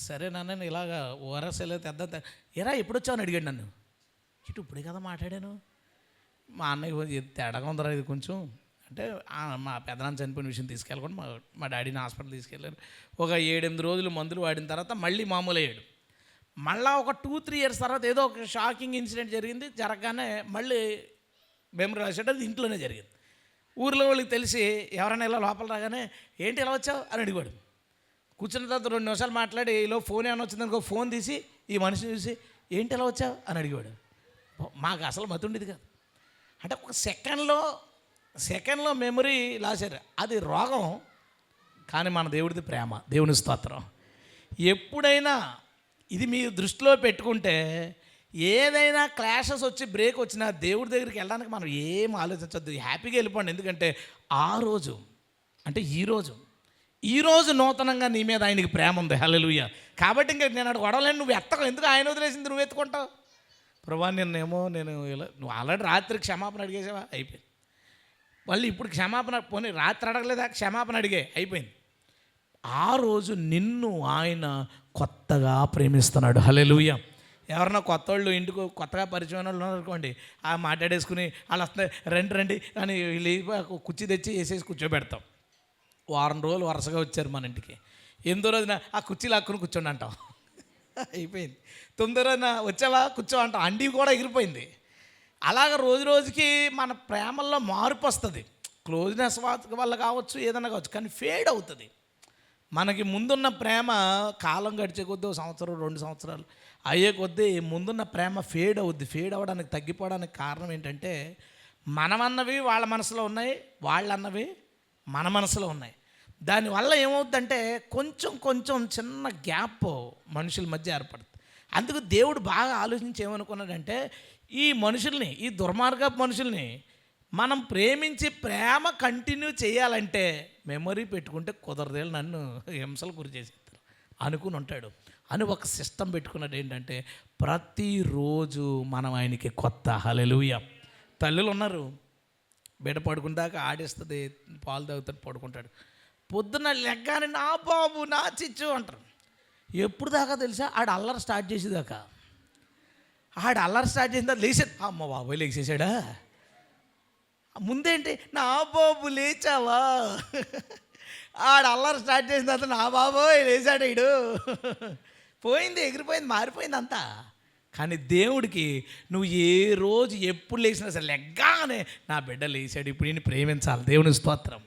సరే నాన్న నేను ఇలాగా ఓఆర్ఎస్ వెళ్ళి తెద్దాం. ఏరా ఎప్పుడు వచ్చావని అడిగాడు నన్ను. ఇప్పుడే కదా మాట్లాడాను. మా అన్నయ్య తేడాగా ఉందరా ఇది కొంచెం అంటే, మా పెదనాన్న చనిపోయిన విషయం తీసుకెళ్ళకుండా మా డాడీని హాస్పిటల్ తీసుకెళ్ళారు. ఒక 7-8 రోజులు మందులు వాడిన తర్వాత మళ్ళీ మామూలు అయ్యాడు. మళ్ళీ ఒక 2-3 ఇయర్స్ తర్వాత ఏదో ఒక షాకింగ్ ఇన్సిడెంట్ జరిగింది. జరగగానే మళ్ళీ మెమరీ రాసాడు. అది ఇంట్లోనే జరిగింది. ఊర్లో వాళ్ళకి తెలిసి ఎవరైనా ఇలా లోపల రాగానే ఏంటి ఇలా వచ్చావు అని అడిగాడు. కూర్చున్న తర్వాత 2 నిమిషాలు మాట్లాడి ఈలో ఫోన్ ఏమైనా వచ్చిందనుకో ఫోన్ తీసి ఈ మనిషిని చూసి ఏంటి ఇలా వచ్చావు అని అడిగాడు. మాకు అసలు మతుండేది కాదు. అంటే ఒక సెకండ్లో మెమరీ లాసారు. అది రోగం, కానీ మన దేవుడిది ప్రేమ. దేవుని స్తోత్రం. ఎప్పుడైనా ఇది మీ దృష్టిలో పెట్టుకుంటే ఏదైనా క్లాషెస్ వచ్చి బ్రేక్ వచ్చినా దేవుడి దగ్గరికి వెళ్ళడానికి మనం ఏం ఆలోచించద్దు, హ్యాపీగా వెళ్ళిపోండి. ఎందుకంటే ఆ రోజు అంటే ఈరోజు నూతనంగా నీ మీద ఆయనకి ప్రేమ ఉంది. హల్లెలూయా. కాబట్టి ఇంకా నేను అక్కడ గొడవలేను, నువ్వు ఎత్తకు, ఎందుకు ఆయన వదిలేసింది నువ్వు ఎత్తుకుంటావు. ప్రభా నేను ఇలా, నువ్వు ఆల్రెడీ రాత్రి క్షమాపణ అడిగేసావా, అయిపోయింది. మళ్ళీ ఇప్పుడు క్షమాపణ పోనీ రాత్రి అడగలేదా, క్షమాపణ అడిగే, అయిపోయింది. ఆ రోజు నిన్ను ఆయన కొత్తగా ప్రేమిస్తున్నాడు. హల్లెలూయా. ఎవరన్నా కొత్త వాళ్ళు ఇంటికి కొత్తగా పరిచయం వాళ్ళు ఉన్నారనుకోండి, ఆ మాట్లాడేసుకుని వాళ్ళు వస్తే రండి అని కుర్చీ తెచ్చి వేసేసి కూర్చోబెడతాం. వారం రోజులు వరుసగా వచ్చారు మన ఇంటికి. 8వ రోజున ఆ కుర్చీ లాక్కుని కూర్చోండి అంటాం, అయిపోయింది. 9వ రోజున వచ్చావా కూర్చో అంటాం, అండి కూడా ఎగిరిపోయింది. అలాగ రోజుకి మన ప్రేమల్లో మార్పు వస్తుంది. క్లోజ్నెస్ వల్ల కావచ్చు, ఏదైనా కావచ్చు, కానీ ఫేడ్ అవుతుంది. మనకి ముందున్న ప్రేమ కాలం గడిచే కొద్దీ 1 సంవత్సరం 2 సంవత్సరాలు అయ్యే కొద్దీ ముందున్న ప్రేమ ఫేడ్ అవుద్ది. ఫేడ్ అవ్వడానికి, తగ్గిపోవడానికి కారణం ఏంటంటే మనమన్నవి వాళ్ళ మనసులో ఉన్నాయి, వాళ్ళన్నవి మన మనసులో ఉన్నాయి. దానివల్ల ఏమవుద్దంటే కొంచెం చిన్న గ్యాప్ మనుషుల మధ్య ఏర్పడుతుంది. అందుకు దేవుడు బాగా ఆలోచించి ఏమనుకున్నాడంటే ఈ మనుషుల్ని, ఈ దుర్మార్గపు మనుషుల్ని మనం ప్రేమించి ప్రేమ కంటిన్యూ చేయాలంటే మెమరీ పెట్టుకుంటే కుదరదేళ్ళు, నన్ను హింసలు గురి చేసేస్తారు అనుకుని ఉంటాడు అని ఒక సిస్టమ్ పెట్టుకున్నాడు. ఏంటంటే ప్రతిరోజు మనం ఆయనకి కొత్త. హల్లెలూయా. తల్లులు ఉన్నారు, బిడ్డ పడుకున్న దాకా ఆడిస్తుంది, పాలు తాగుతాడు, పడుకుంటాడు. పొద్దున్న లెగ్గానే నా బాబు నా చిచ్చు అంటారు. ఎప్పుడు దాకా తెలుసా, అల్లరి స్టార్ట్ చేసేదాకా. అల్లరి స్టార్ట్ చేసిన తర్వాత లేచాడు, అమ్మ బాబోయ్ లేచేసాడా. ముందేంటి నా బాబు లేచావా, అల్లరి స్టార్ట్ చేసిన తర్వాత నా బాబోయ్ లేచాడు వీడు, పోయింది, ఎగిరిపోయింది, మారిపోయింది అంతా. కానీ దేవుడికి నువ్వు ఏ రోజు ఎప్పుడు లేచినా సరే లెగ్గానే నా బిడ్డ లేచాడు, ఇప్పుడు ఈయన ప్రేమించాలి. దేవుని స్తోత్రం.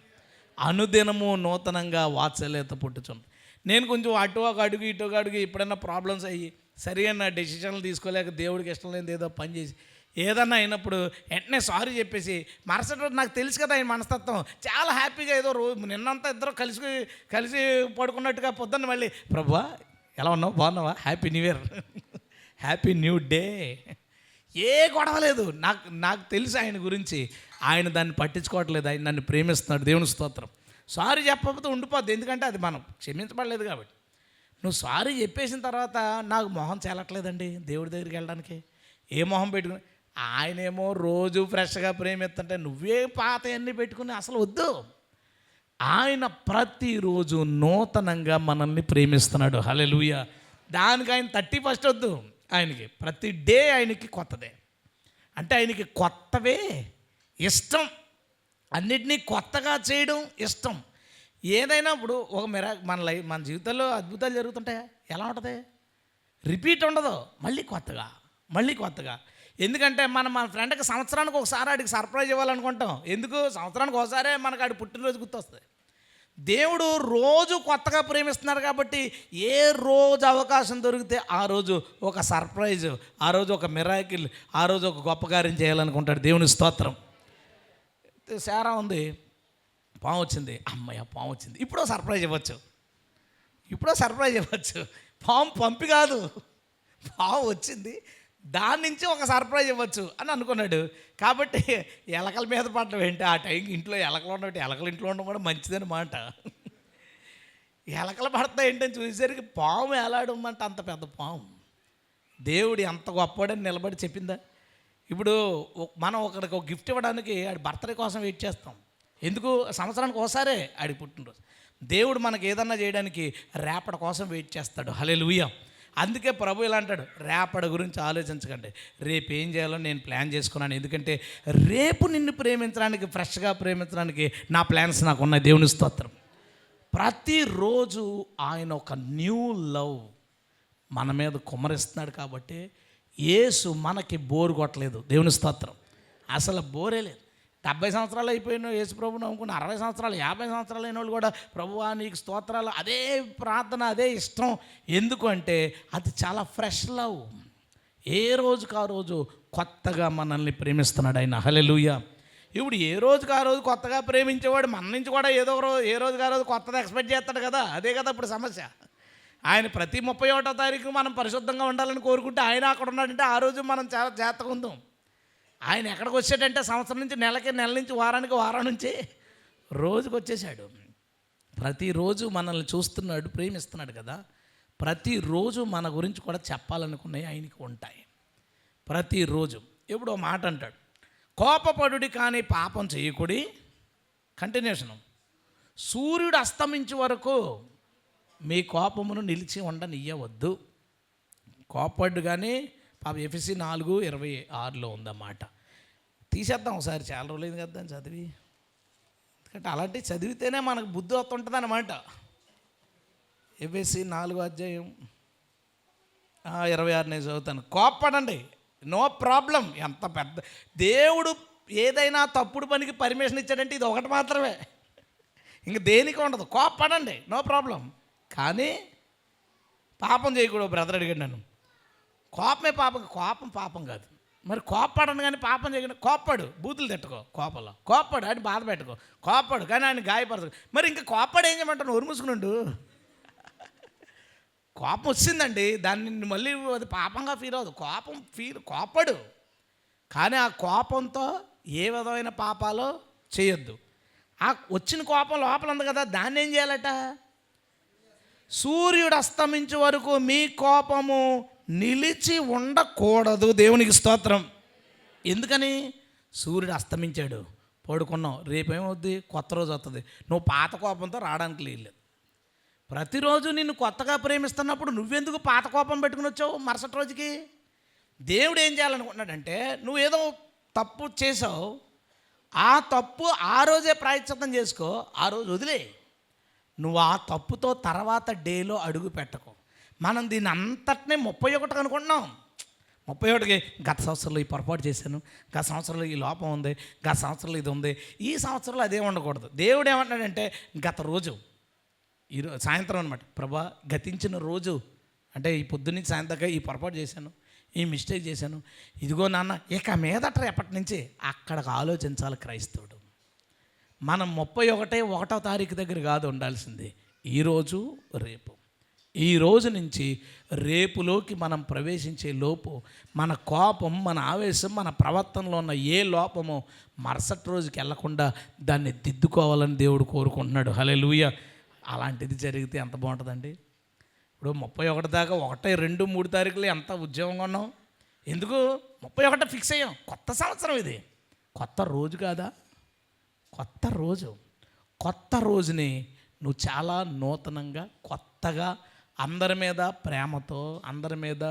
అనుదినము నూతనంగా వాత్సల్యత పుట్టుచుంది. నేను కొంచెం అటు ఒక అడుగు ఇటు ఒక అడుగు ఎప్పుడైనా ప్రాబ్లమ్స్ అయ్యి సరైన డెసిషన్లు తీసుకోలేక దేవుడికి ఇష్టం లేని ఏదో పని చేసి ఏదన్నా అయినప్పుడు వెంటనే సారీ చెప్పేసి మరుసటి రోజు నాకు తెలుసు కదా ఆయన మనస్తత్వం, చాలా హ్యాపీగా ఏదో రోజు నిన్నంతా ఇద్దరు కలిసి పడుకున్నట్టుగా పొద్దున్న మళ్ళీ ప్రభువా ఎలా ఉన్నావు, బాగున్నావా, happy new year, happy new day. ఏ గొడవ లేదు. నాకు తెలుసు ఆయన గురించి, ఆయన దాన్ని పట్టించుకోవట్లేదు, ఆయన నన్ను ప్రేమిస్తున్నాడు. దేవుని స్తోత్రం. సారీ చెప్పకపోతే ఉండిపోద్ది, ఎందుకంటే అది మనం క్షమించబడలేదు కాబట్టి. నువ్వు సారీ చెప్పేసిన తర్వాత నాకు మొహం చేలట్లేదండి దేవుడి దగ్గరికి వెళ్ళడానికి. ఏ మొహం పెట్టుకుని, ఆయనేమో రోజు ఫ్రెష్గా ప్రేమిస్తుంటే నువ్వే పాత అన్నీ పెట్టుకుని అసలు వద్దు. ఆయన ప్రతిరోజు నూతనంగా మనల్ని ప్రేమిస్తున్నాడు. హల్లెలూయా. దానికి ఆయన 31st వద్దు, ఆయనకి ప్రతి డే ఆయనకి కొత్తదే. అంటే ఆయనకి కొత్తవే ఇష్టం, అన్నిటినీ కొత్తగా చేయడం ఇష్టం. ఏదైనా ఇప్పుడు ఒక మన జీవితంలో అద్భుతాలు జరుగుతుంటాయా, ఎలా ఉంటుంది, రిపీట్ ఉండదు, మళ్ళీ కొత్తగా. ఎందుకంటే మన ఫ్రెండ్కి సంవత్సరానికి ఒకసారి ఆడికి సర్ప్రైజ్ ఇవ్వాలనుకుంటాం. ఎందుకు, సంవత్సరానికి ఒకసారే మనకు ఆడి పుట్టినరోజు గుర్తొస్తుంది. దేవుడు రోజు కొత్తగా ప్రేమిస్తున్నాడు కాబట్టి ఏ రోజు అవకాశం దొరికితే ఆ రోజు ఒక సర్ప్రైజ్, ఆ రోజు ఒక మిరాకిల్, ఆ రోజు ఒక గొప్ప కార్యం చేయాలనుకుంటాడు. దేవుని స్తోత్రం. శారా ఉంది, పాము వచ్చింది, అమ్మయ్య పాము వచ్చింది, ఇప్పుడో సర్ప్రైజ్ ఇవ్వచ్చు, పాము పంపి కాదు, పాము వచ్చింది, దాని నుంచి ఒక సర్ప్రైజ్ ఇవ్వచ్చు అని అనుకున్నాడు. కాబట్టి ఎలకల మీద పడటం ఏంటి, ఆ టైంకి ఇంట్లో ఎలకలు ఉండబట్టి ఎలకలు ఇంట్లో ఉండడం కూడా మంచిదని మాట. ఎలకలు పడతాయి ఏంటని చూసేసరికి పాము ఎలాడమంట, అంత పెద్ద పాము. దేవుడు ఎంత గొప్పవాడని నిలబడి చెప్పిందా. ఇప్పుడు మనం ఒకరికి ఒక గిఫ్ట్ ఇవ్వడానికి ఆడి బర్త్డే కోసం వెయిట్ చేస్తాం. ఎందుకు? సంవత్సరానికి ఒకసారే ఆడికి పుట్టినరోజు. దేవుడు మనకి ఏదన్నా చేయడానికి రేపటి కోసం వెయిట్ చేస్తాడు. హల్లెలూయా. అందుకే ప్రభు ఇలా అంటాడు, రేపటి గురించి ఆలోచించకండి, రేపు ఏం చేయాలో నేను ప్లాన్ చేసుకున్నాను. ఎందుకంటే రేపు నిన్ను ప్రేమించడానికి, ఫ్రెష్గా ప్రేమించడానికి నా ప్లాన్స్ నాకు ఉన్నాయి. దేవుని స్తోత్రం. ప్రతిరోజు ఆయన ఒక న్యూ లవ్ మన మీద కుమ్మరిస్తున్నాడు. కాబట్టి యేసు మనకి బోరు కొట్టలేదు. దేవుని స్తోత్రం. అసలు బోరే లేదు. 70 సంవత్సరాలు అయిపోయిన యేసు ప్రభుని అనుకున్న 60 సంవత్సరాలు 50 సంవత్సరాలు అయిన వాళ్ళు కూడా ప్రభువా నీకు స్తోత్రాలు, అదే ప్రార్థన, అదే ఇష్టం. ఎందుకు అంటే అది చాలా ఫ్రెష్ లవ్. ఏ రోజుకు ఆ రోజు కొత్తగా మనల్ని ప్రేమిస్తున్నాడు ఆయన. హల్లెలూయా. ఇప్పుడు ఏ రోజుకు ఆ రోజు కొత్తగా ప్రేమించేవాడు మన నుంచి కూడా ఏదో ఏ రోజుకు ఆ రోజు కొత్తగా ఎక్స్పెక్ట్ చేస్తాడు కదా. అదే కదా ఇప్పుడు సమస్య. ఆయన ప్రతి 31వ తారీఖు మనం పరిశుద్ధంగా ఉండాలని కోరుకుంటే ఆయన అక్కడ ఉన్నాడంటే ఆ రోజు మనం చాలా జాగ్రత్తగా ఉందాం. ఆయన ఎక్కడికి వచ్చాడంటే సంవత్సరం నుంచి నెలకి, నెల నుంచి వారానికి, వారం నుంచి రోజుకి వచ్చేసాడు. ప్రతిరోజు మనల్ని చూస్తున్నాడు, ప్రేమిస్తున్నాడు కదా. ప్రతిరోజు మన గురించి కూడా చెప్పాలనుకున్నాయి ఆయనకి ఉంటాయి. ప్రతిరోజు ఎప్పుడో మాట అంటాడు, కోపపడుడి కానీ పాపం చేయకుడి. కంటిన్యూషను, సూర్యుడు అస్తమించే వరకు మీ కోపమును నిలిచి ఉండనియ్యవద్దు. కోపపడ్డు కానీ పాప ఎఫెసీ 4:26 ఉందన్నమాట. తీసేద్దాం ఒకసారి, చాలా రోజులైంది కదా అని చదివి. ఎందుకంటే అలాంటివి చదివితేనే మనకు బుద్ధి వస్తుంటుంది అన్నమాట. ఎఫెసీ 4:26 నేను చదువుతాను. కోప్పడండి, నో ప్రాబ్లం. ఎంత పెద్ద దేవుడు ఏదైనా తప్పుడు పనికి పర్మిషన్ ఇచ్చాడంటే ఇది ఒకటి మాత్రమే, ఇంక దేనికి ఉండదు. కోప్పడండి, నో ప్రాబ్లం. కానీ పాపం చేయకూడదు. బ్రదర్ అడిగాడు నన్ను, కోపమే కోపం పాపం కాదు. మరి కోప్పడను కానీ పాపం చేయకుండా, కోప్పడు, బూతులు తిట్టుకో, కోపంలో కోప్పడు, అని బాధ పెట్టుకో, కోప్పడు కానీ ఆయన గాయపరచు. మరి ఇంకా కోప్పడు ఏం చేయమంటాను, నోరు మూసుకున్నాడు. కోపం వచ్చిందండి, దాన్ని మళ్ళీ అది పాపంగా ఫీల్ అవ్వదు. కోపడు కానీ ఆ కోపంతో ఏ విధమైన పాపాలో చేయొద్దు. ఆ వచ్చిన కోపం లోపల ఉంది కదా, దాన్ని ఏం చేయాలట? సూర్యుడు అస్తమించే వరకు మీ కోపము నిలిచి ఉండకూడదు. దేవునికి స్తోత్రం. ఎందుకని? సూర్యుడు అస్తమించాడు, పడుకున్నావు, రేపేమవుద్ది? కొత్త రోజు వస్తుంది. నువ్వు పాత కోపంతో రావడానికి లేదు. ప్రతిరోజు నిన్ను కొత్తగా ప్రేమిస్తున్నప్పుడు నువ్వెందుకు పాత కోపం పెట్టుకుని వచ్చావు మరుసటి రోజుకి? దేవుడు ఏం చేయాలనుకుంటున్నాడంటే, నువ్వు ఏదో తప్పు చేసావు, ఆ తప్పు ఆ రోజే ప్రాయశ్చిత్తం చేసుకో, ఆ రోజు వదిలే. నువ్వు ఆ తప్పుతో తర్వాత డేలో అడుగు పెట్టకు. మనం దీన్ని అంతటినే 31 అనుకుంటున్నాం. 31కి గత సంవత్సరంలో ఈ పొరపాటు చేశాను, గత సంవత్సరంలో ఈ లోపం ఉంది, గత సంవత్సరంలో ఇది ఉంది, ఈ సంవత్సరంలో అదే ఉండకూడదు. దేవుడు ఏమంటాడంటే, గత రోజు సాయంత్రం అనమాట, ప్రభా గతించిన రోజు అంటే ఈ పొద్దున్నీ సాయంత్రం ఈ పొరపాటు చేశాను, ఈ మిస్టేక్ చేశాను, ఇదిగో నాన్న ఇక మీదట ఎప్పటి నుంచి అక్కడికి ఆలోచించాలి క్రైస్తవుడు. మనం 31వ తారీఖు దగ్గర కాదు ఉండాల్సింది, ఈరోజు రేపు. ఈ రోజు నుంచి రేపులోకి మనం ప్రవేశించే లోపు మన కోపం, మన ఆవేశం, మన ప్రవర్తనలో ఉన్న ఏ లోపమో మరుసటి రోజుకి వెళ్లకుండా దాన్ని దిద్దుకోవాలని దేవుడు కోరుకుంటున్నాడు. హల్లెలూయా. అలాంటిది జరిగితే ఎంత బాగుంటుందండి. ఇప్పుడు 31 దాకా 1, 2, 3 తారీఖులు ఎంత ఉద్యోగంగా ఉన్నాం. ఎందుకు 31 ఫిక్స్ అయ్యాం? కొత్త సంవత్సరం ఇది, కొత్త రోజు కాదా? కొత్త రోజు. కొత్త రోజుని నువ్వు చాలా నూతనంగా, కొత్తగా, అందరి మీద ప్రేమతో, అందరి మీద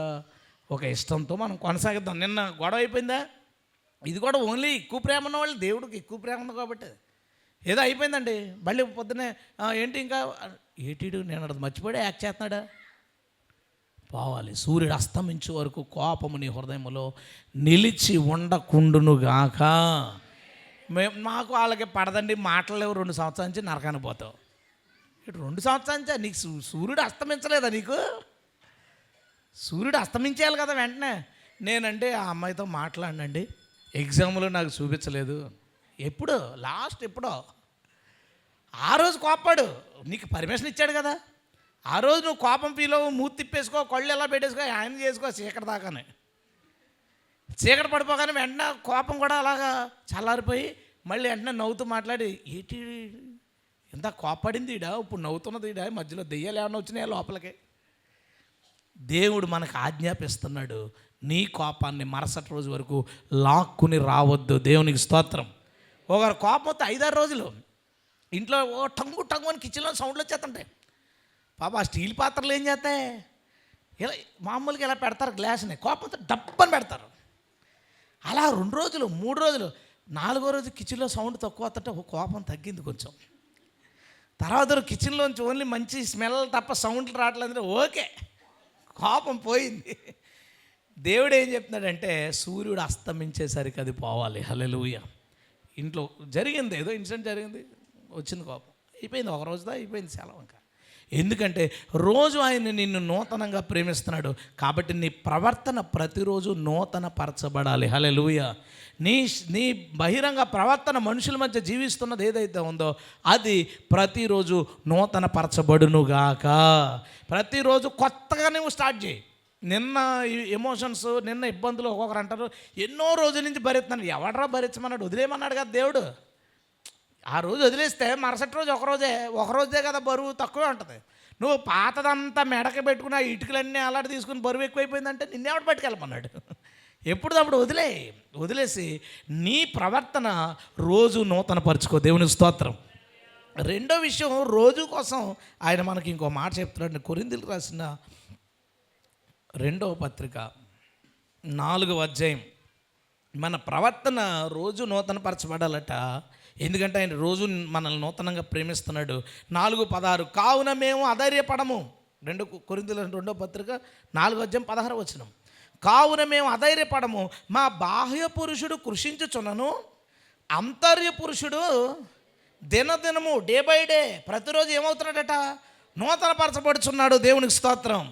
ఒక ఇష్టంతో మనం కొనసాగిద్దాం. నిన్న గొడవ అయిపోయిందా? ఇది కూడా ఓన్లీ ఎక్కువ ప్రేమ ఉన్న వాళ్ళు, దేవుడికి ఎక్కువ ప్రేమ ఉంది కాబట్టి ఏదో అయిపోయిందండి. మళ్ళీ పొద్దునే ఏంటి ఇంకా ఏటీడు, నేను అది మర్చిపోయి యాక్ట్ చేస్తున్నాడా? పోవాలి. సూర్యుడు అస్తమించే వరకు కోపము నీ హృదయంలో నిలిచి ఉండకుండునుగాక. మాకు వాళ్ళకి పడదండి, మాటలు 2 సంవత్సరాల నుంచి నరకానికి పోతావు. ఇటు 2 సంవత్సరాల నుంచా నీకు సూర్యుడు అస్తమించలేదా నీకు? సూర్యుడు అస్తమించేయాలి కదా వెంటనే. నేనంటే ఆ అమ్మాయితో మాట్లాడినండి, ఎగ్జామ్లో నాకు చూపించలేదు. ఎప్పుడు లాస్ట్ ఎప్పుడో ఆ రోజు కోపాడు, నీకు పర్మిషన్ ఇచ్చాడు కదా, ఆ రోజు నువ్వు కోపం ఫీల్ అవ్వు, మూతి తిప్పేసుకో, కళ్ళు ఎలా పెట్టేసుకో, ఆయన చేసుకో చీకటి దాకానే. చీకటి పడిపోగానే వెంటనే కోపం కూడా అలాగా చల్లారిపోయి మళ్ళీ వెంటనే నవ్వుతూ మాట్లాడి, ఏంటి ఇంత కోపడింది ఈడ, ఇప్పుడు నవ్వుతున్నది ఈడ, మధ్యలో దెయ్యాలు ఏమైనా వచ్చినాయా లోపలికి. దేవుడు మనకు ఆజ్ఞాపిస్తున్నాడు, నీ కోపాన్ని మరుసటి రోజు వరకు లాక్కుని రావద్దు. దేవునికి స్తోత్రం. ఒకరు కోపం వస్తే 5-6 రోజులు ఇంట్లో టంగు టంగు అని కిచెన్లో సౌండ్లు వచ్చేస్తుంటాయి. పాప ఆ స్టీల్ పాత్రలు ఏం చేస్తాయి, ఇలా మామూలుగా ఇలా పెడతారు గ్లాస్ని, కోపంతో డబ్బని పెడతారు. అలా 2 రోజులు 3 రోజులు 4వ రోజు కిచెన్లో సౌండ్ తక్కువ వస్తుంటే కోపం తగ్గింది కొంచెం. తర్వాత కిచెన్లోంచి ఓన్లీ మంచి స్మెల్ తప్ప సౌండ్లు రావట్లేదు, ఓకే కోపం పోయింది. దేవుడు ఏం చెప్తున్నాడంటే సూర్యుడు అస్తమించేసరికి అది పోవాలి. హల్లెలూయా. ఇంట్లో జరిగింది, ఏదో ఇన్సిడెంట్ జరిగింది, వచ్చింది కోపం, అయిపోయింది. ఒక రోజుదా అయిపోయింది సెలవు. ఇంకా ఎందుకంటే రోజు ఆయన నిన్ను నూతనంగా ప్రేమిస్తున్నాడు కాబట్టి నీ ప్రవర్తన ప్రతిరోజు నూతన పరచబడాలి. హల్లెలూయా. నీ బహిరంగ ప్రవర్తన మనుషుల మధ్య జీవిస్తున్నది ఏదైతే ఉందో అది ప్రతిరోజు నూతన పరచబడునుగాక. ప్రతిరోజు కొత్తగా నువ్వు స్టార్ట్ చేయి. నిన్న ఎమోషన్స్, నిన్న ఇబ్బందులు ఒక్కొక్కరు అంటారు ఎన్నో రోజుల నుంచి భరిస్తున్నాడు. ఎవడరా భరించమన్నాడు? వదిలేయమన్నాడు కదా దేవుడు. ఆ రోజు వదిలేస్తే మరుసటి రోజు ఒకరోజే కదా బరువు తక్కువే ఉంటుంది. నువ్వు పాతదంతా మెడక పెట్టుకుని ఆ ఇటుకలన్నీ అలాంటి తీసుకుని బరువు ఎక్కువైపోయిందంటే నిన్నెవడు పట్టుకెళ్ళమన్నాడు? ఎప్పుడప్పుడు వదిలేసి నీ ప్రవర్తన రోజు నూతన పరుచుకో. దేవునికి స్తోత్రం. రెండో విషయం, రోజు కోసం ఆయన మనకి ఇంకో మాట చెప్తున్నాడు. కొరింథీయులకు రాసిన 2వ పత్రిక 4వ అధ్యాయం. మన ప్రవర్తన రోజు నూతన పరచబడాలట. ఎందుకంటే ఆయన రోజు మనల్ని నూతనంగా ప్రేమిస్తున్నాడు. 4:16 కావున మేము అధైర్యపడము. 2 కొరింథీయుల 2వ పత్రిక 4వ అధ్యాయం 16వ వచనం. కావున మేము అధైర్యపడము, మా బాహ్య పురుషుడు కృషించుచున్నను అంతర్య పురుషుడు దినదినము డే బై డే ప్రతిరోజు ఏమవుతున్నాడట? నూతన పరచబడుచున్నాడు. దేవునికి స్తోత్రం.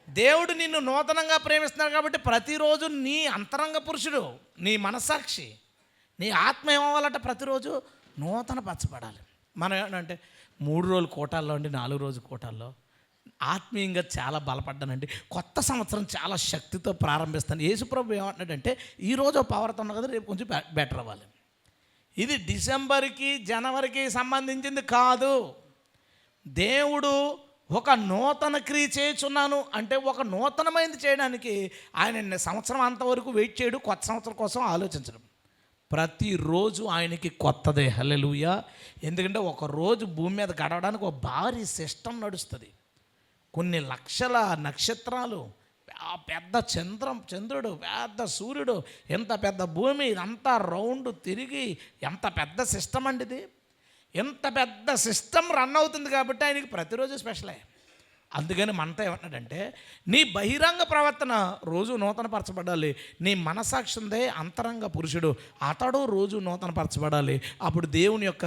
దేవుడు నిన్ను నూతనంగా ప్రేమిస్తున్నాడు కాబట్టి ప్రతిరోజు నీ అంతరంగ పురుషుడు, నీ మనస్సాక్షి, నీ ఆత్మ ఏమవ్వాలంట? ప్రతిరోజు నూతన పరచబడాలి. మనం ఏమంటే 3 రోజుల కోటాల్లో అండి, 4 రోజుల కోటాల్లో ఆత్మీయంగా చాలా బలపడ్డానండి, కొత్త సంవత్సరం చాలా శక్తితో ప్రారంభిస్తాను. యేసుప్రభు ఏమంటున్నాడంటే ఈరోజు పవర్తో ఉన్నా కదా, రేపు కొంచెం బెటర్ అవ్వాలి. ఇది డిసెంబర్కి జనవరికి సంబంధించింది కాదు. దేవుడు ఒక నూతన క్రియ చేయుచున్నాను అంటే ఒక నూతనమైనది చేయడానికి ఆయన సంవత్సరం అంతవరకు వెయిట్ చేయడు, కొత్త సంవత్సరం కోసం ఆలోచించడం. ప్రతిరోజు ఆయనకి కొత్తదే. హల్లెలూయా. ఎందుకంటే ఒక రోజు భూమి మీద గడవడానికి ఒక భారీ సిస్టమ్ నడుస్తుంది. కొన్ని లక్షల నక్షత్రాలు, పెద్ద చంద్రుడు, పెద్ద సూర్యుడు, ఎంత పెద్ద భూమి, ఇదంతా రౌండ్ తిరిగి ఎంత పెద్ద సిస్టమ్ అండి ఇది. ఎంత పెద్ద సిస్టమ్ రన్ అవుతుంది కాబట్టి ఆయనకి ప్రతిరోజు స్పెషలే. అందుకని మనతో ఏమన్నాడంటే నీ బహిరంగ ప్రవర్తన రోజు నూతన పరచబడాలి. నీ మనసాక్షిందే అంతరంగ పురుషుడు, అతడు రోజు నూతన పరచబడాలి. అప్పుడు దేవుని యొక్క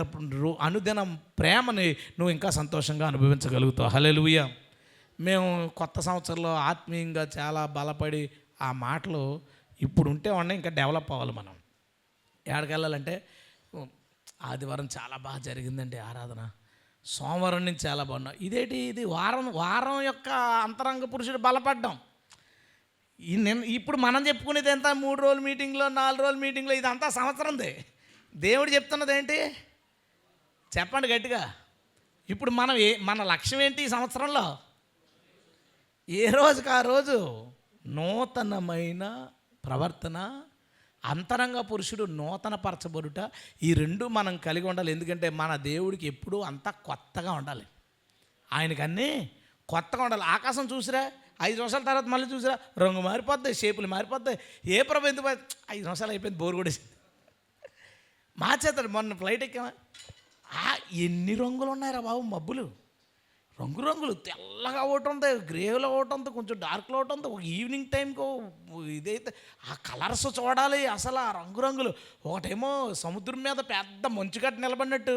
అనుదినం ప్రేమని నువ్వు ఇంకా సంతోషంగా అనుభవించగలుగుతావు. హల్లెలూయా. మేము కొత్త సంవత్సరంలో ఆత్మీయంగా చాలా బలపడి ఆ మాటలు ఇప్పుడు ఉంటే ఉన్నాయి, ఇంకా డెవలప్ అవ్వాలి. మనం ఎక్కడికి వెళ్ళాలంటే ఆదివారం చాలా బాగా జరిగిందండి ఆరాధన, సోమవారం నుంచి చాలా బాగున్నాం. ఇది వారం యొక్క అంతరంగ పురుషుడు బలపడ్డాం. ఇప్పుడు మనం చెప్పుకునేది ఎంత? 3 రోజుల మీటింగ్లో, 4 రోజుల మీటింగ్లో, ఇదంతా సంవత్సరందే. దేవుడు చెప్తున్నది ఏంటి చెప్పండి గట్టిగా. ఇప్పుడు మన లక్ష్యం ఏంటి ఈ సంవత్సరంలో? ఏ రోజుకి ఆ రోజు నూతనమైన ప్రవర్తన, అంతరంగ పురుషుడు నూతన పరచబడుట, ఈ 2 మనం కలిగి ఉండాలి. ఎందుకంటే మన దేవుడికి ఎప్పుడూ అంతా కొత్తగా ఉండాలి. ఆయనకి అన్నీ కొత్తగా ఉండాలి. ఆకాశం చూసిరా, 5 నిమిషాల తర్వాత మళ్ళీ చూసిరా రంగు మారిపోద్ది, షేపులు మారిపోద్ది. ఏ ప్రభు ఎందుకు 5 నిమిషాలు అయిపోయింది, బోరు కొడేసింది, మార్చేస్తాడు. మొన్న ఫ్లైట్ ఎక్కామా, ఎన్ని రంగులు ఉన్నాయిరా బాబు, మబ్బులు రంగురంగులు, తెల్లగా ఒకటి ఉంది, గ్రేలో ఒకటి ఉంది, కొంచెం డార్క్లో ఒకటి ఉంది. ఒక ఈవినింగ్ టైంకో ఇదైతే ఆ కలర్స్ చూడాలి అసలు, ఆ రంగురంగులు. ఒకటేమో సముద్రం మీద పెద్ద మంచుగడ్డ నిలబడినట్టు,